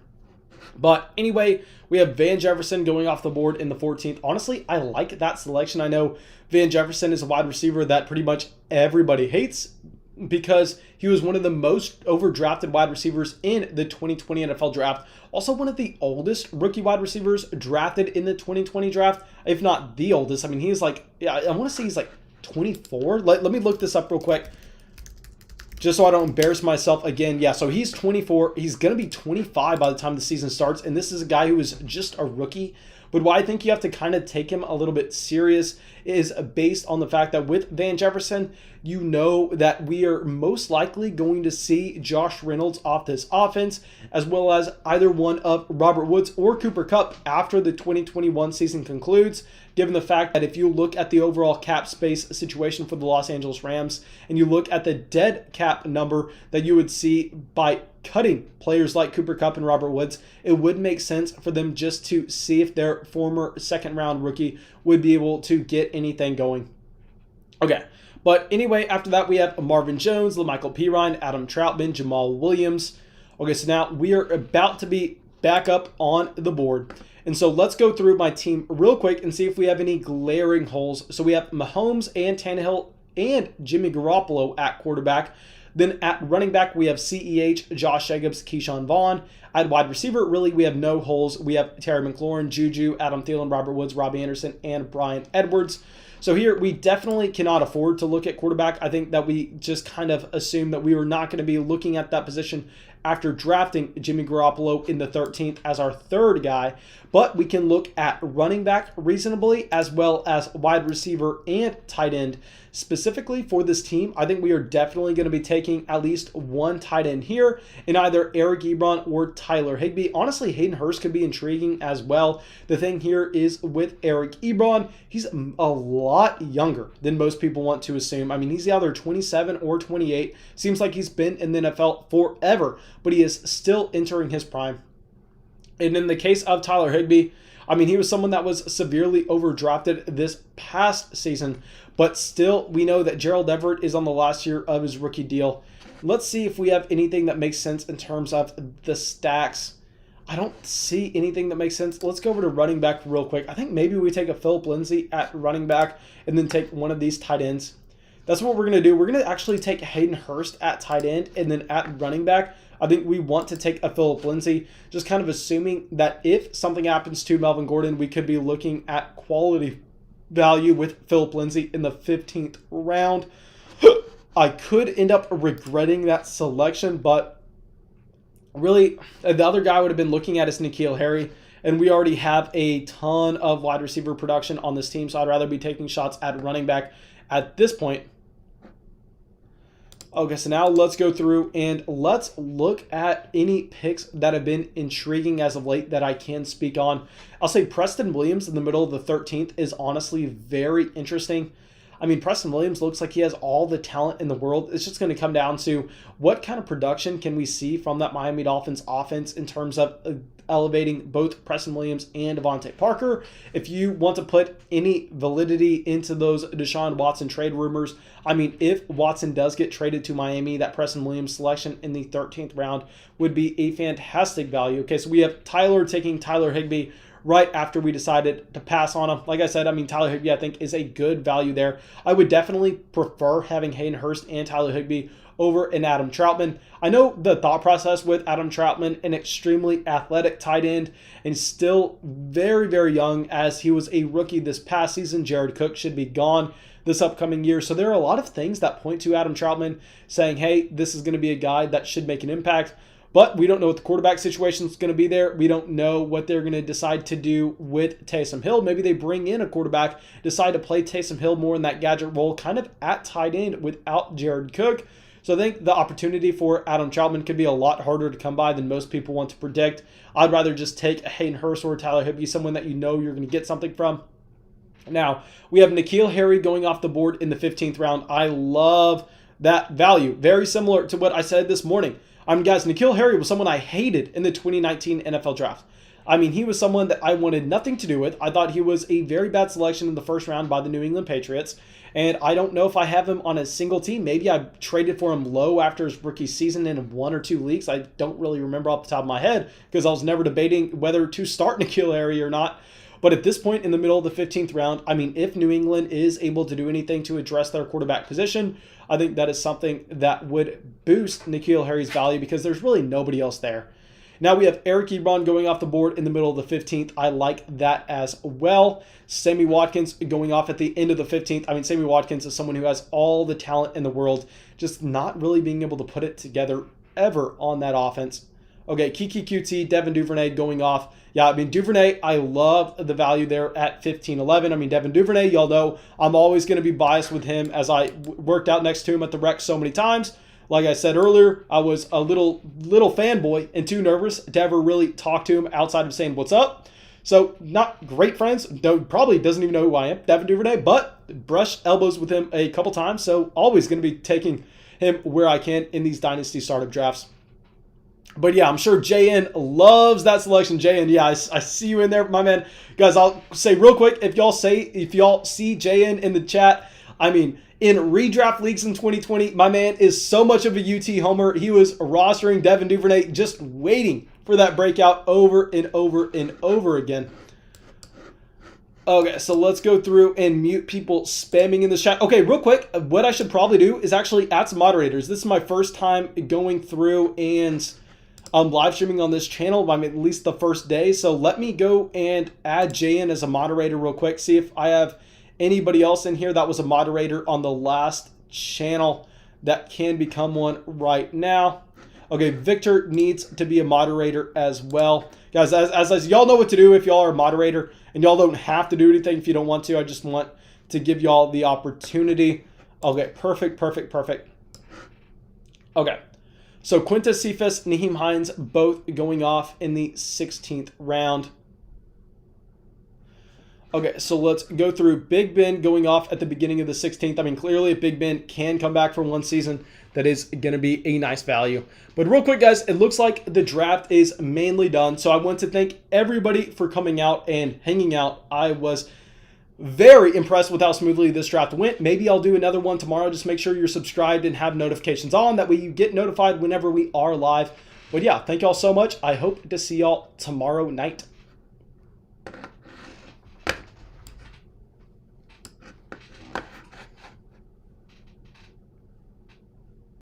But anyway, we have Van Jefferson going off the board in the 14th. Honestly, I like that selection. I know Van Jefferson is a wide receiver that pretty much everybody hates because he was one of the most overdrafted wide receivers in the 2020 NFL draft. Also one of the oldest rookie wide receivers drafted in the 2020 draft, if not the oldest. I mean, he's like, yeah, I want to say he's like 24. Let me look this up real quick, just so I don't embarrass myself again. Yeah, so he's 24. He's going to be 25 by the time the season starts, and this is a guy who is just a rookie. But why I think you have to kind of take him a little bit serious is based on the fact that with Van Jefferson, you know that we are most likely going to see Josh Reynolds off this offense, as well as either one of Robert Woods or Cooper Kupp after the 2021 season concludes, given the fact that if you look at the overall cap space situation for the Los Angeles Rams, and you look at the dead cap number that you would see by cutting players like Cooper Kupp and Robert Woods, it would make sense for them just to see if their former second-round rookie would be able to get anything going. Okay. But anyway, after that, we have Marvin Jones, LaMichael Pirine, Adam Troutman, Jamal Williams. Okay, so now we are about to be back up on the board. And so let's go through my team real quick and see if we have any glaring holes. So we have Mahomes and Tannehill and Jimmy Garoppolo at quarterback. Then at running back, we have CEH, Josh Jacobs, Keyshawn Vaughn. At wide receiver, really, we have no holes. We have Terry McLaurin, Juju, Adam Thielen, Robert Woods, Robbie Anderson, and Brian Edwards. So here, we definitely cannot afford to look at quarterback. I think that we just kind of assume that we were not going to be looking at that position after drafting Jimmy Garoppolo in the 13th as our third guy. But we can look at running back reasonably, as well as wide receiver and tight end. Specifically for this team, I think we are definitely going to be taking at least one tight end here in either Eric Ebron or Tyler Higbee. Honestly, Hayden Hurst could be intriguing as well. The thing here is with Eric Ebron, he's a lot younger than most people want to assume. I mean, he's either 27 or 28. Seems like he's been in the NFL forever, but he is still entering his prime. And in the case of Tyler Higbee, I mean, he was someone that was severely overdrafted this past season, but still, we know that Gerald Everett is on the last year of his rookie deal. Let's see if we have anything that makes sense in terms of the stacks. I don't see anything that makes sense. Let's go over to running back real quick. I think maybe we take a Philip Lindsay at running back and then take one of these tight ends. That's what we're going to do. We're going to actually take Hayden Hurst at tight end, and then at running back, I think we want to take a Philip Lindsay, just kind of assuming that if something happens to Melvin Gordon, we could be looking at quality value with Philip Lindsay in the 15th round. I could end up regretting that selection, but really, the other guy I would have been looking at is N'Keal Harry, and we already have a ton of wide receiver production on this team, so I'd rather be taking shots at running back at this point. Okay, so now let's go through and let's look at any picks that have been intriguing as of late that I can speak on. I'll say Preston Williams in the middle of the 13th is honestly very interesting. I mean, Preston Williams looks like he has all the talent in the world. It's just going to come down to what kind of production can we see from that Miami Dolphins offense in terms of elevating both Preston Williams and Devontae Parker. If you want to put any validity into those Deshaun Watson trade rumors, I mean, if Watson does get traded to Miami, that Preston Williams selection in the 13th round would be a fantastic value. Okay, so we have Tyler taking Tyler Higbee right after we decided to pass on him. Like I said, I mean, Tyler Higbee, I think, is a good value there. I would definitely prefer having Hayden Hurst and Tyler Higbee over an Adam Troutman. I know the thought process with Adam Troutman, an extremely athletic tight end, and still very, very young as he was a rookie this past season. Jared Cook should be gone this upcoming year. So there are a lot of things that point to Adam Troutman saying, hey, this is going to be a guy that should make an impact. But we don't know what the quarterback situation is going to be there. We don't know what they're going to decide to do with Taysom Hill. Maybe they bring in a quarterback, decide to play Taysom Hill more in that gadget role, kind of at tight end without Jared Cook. So I think the opportunity for Adam Troutman could be a lot harder to come by than most people want to predict. I'd rather just take a Hayden Hurst or Tyler Higbee, someone that you know you're going to get something from. Now, we have N'Keal Harry going off the board in the 15th round. I love that value. Very similar to what I said this morning. Guys, N'Keal Harry was someone I hated in the 2019 NFL draft. I mean, he was someone that I wanted nothing to do with. I thought he was a very bad selection in the first round by the New England Patriots. And I don't know if I have him on a single team. Maybe I traded for him low after his rookie season in one or two leagues. I don't really remember off the top of my head because I was never debating whether to start N'Keal Harry or not. But at this point in the middle of the 15th round, I mean, if New England is able to do anything to address their quarterback position, I think that is something that would boost N'Keal Harry's value because there's really nobody else there. Now we have Eric Ebron going off the board in the middle of the 15th. I like that as well. Sammy Watkins going off at the end of the 15th. I mean, Sammy Watkins is someone who has all the talent in the world, just not really being able to put it together ever on that offense. Okay, Kiki QT, Devin Duvernay going off. Yeah, I mean, Duvernay, I love the value there at 15-11. I mean, Devin Duvernay, y'all know I'm always going to be biased with him as I worked out next to him at the rec so many times. Like I said earlier, I was a little fanboy and too nervous to ever really talk to him outside of saying what's up. So not great friends. Probably doesn't even know who I am, Devin Duvernay, but brushed elbows with him a couple times. So always going to be taking him where I can in these Dynasty startup drafts. But yeah, I'm sure JN loves that selection. JN, yeah, I see you in there, my man. Guys, I'll say real quick, if y'all see JN in the chat, I mean, in redraft leagues in 2020. My man is so much of a UT homer. He was rostering Devin Duvernay, just waiting for that breakout over and over and over again. Okay, so let's go through and mute people spamming in the chat. Okay, real quick, what I should probably do is actually add some moderators. This is my first time going through and live streaming on this channel. I mean, at least the first day. So let me go and add Jay in as a moderator real quick. See if I have anybody else in here that was a moderator on the last channel that can become one right now. Okay, Victor needs to be a moderator as well. Guys, as y'all know what to do if y'all are a moderator, and y'all don't have to do anything if you don't want to. I just want to give y'all the opportunity. Okay, perfect. Okay, so Quintus Cephas, Nyheim Hines, both going off in the 16th round. Okay, so let's go through Big Ben going off at the beginning of the 16th. I mean, clearly if Big Ben can come back for one season, that is going to be a nice value. But real quick, guys, it looks like the draft is mainly done. So I want to thank everybody for coming out and hanging out. I was very impressed with how smoothly this draft went. Maybe I'll do another one tomorrow. Just make sure you're subscribed and have notifications on. That way you get notified whenever we are live. But yeah, thank y'all so much. I hope to see y'all tomorrow night.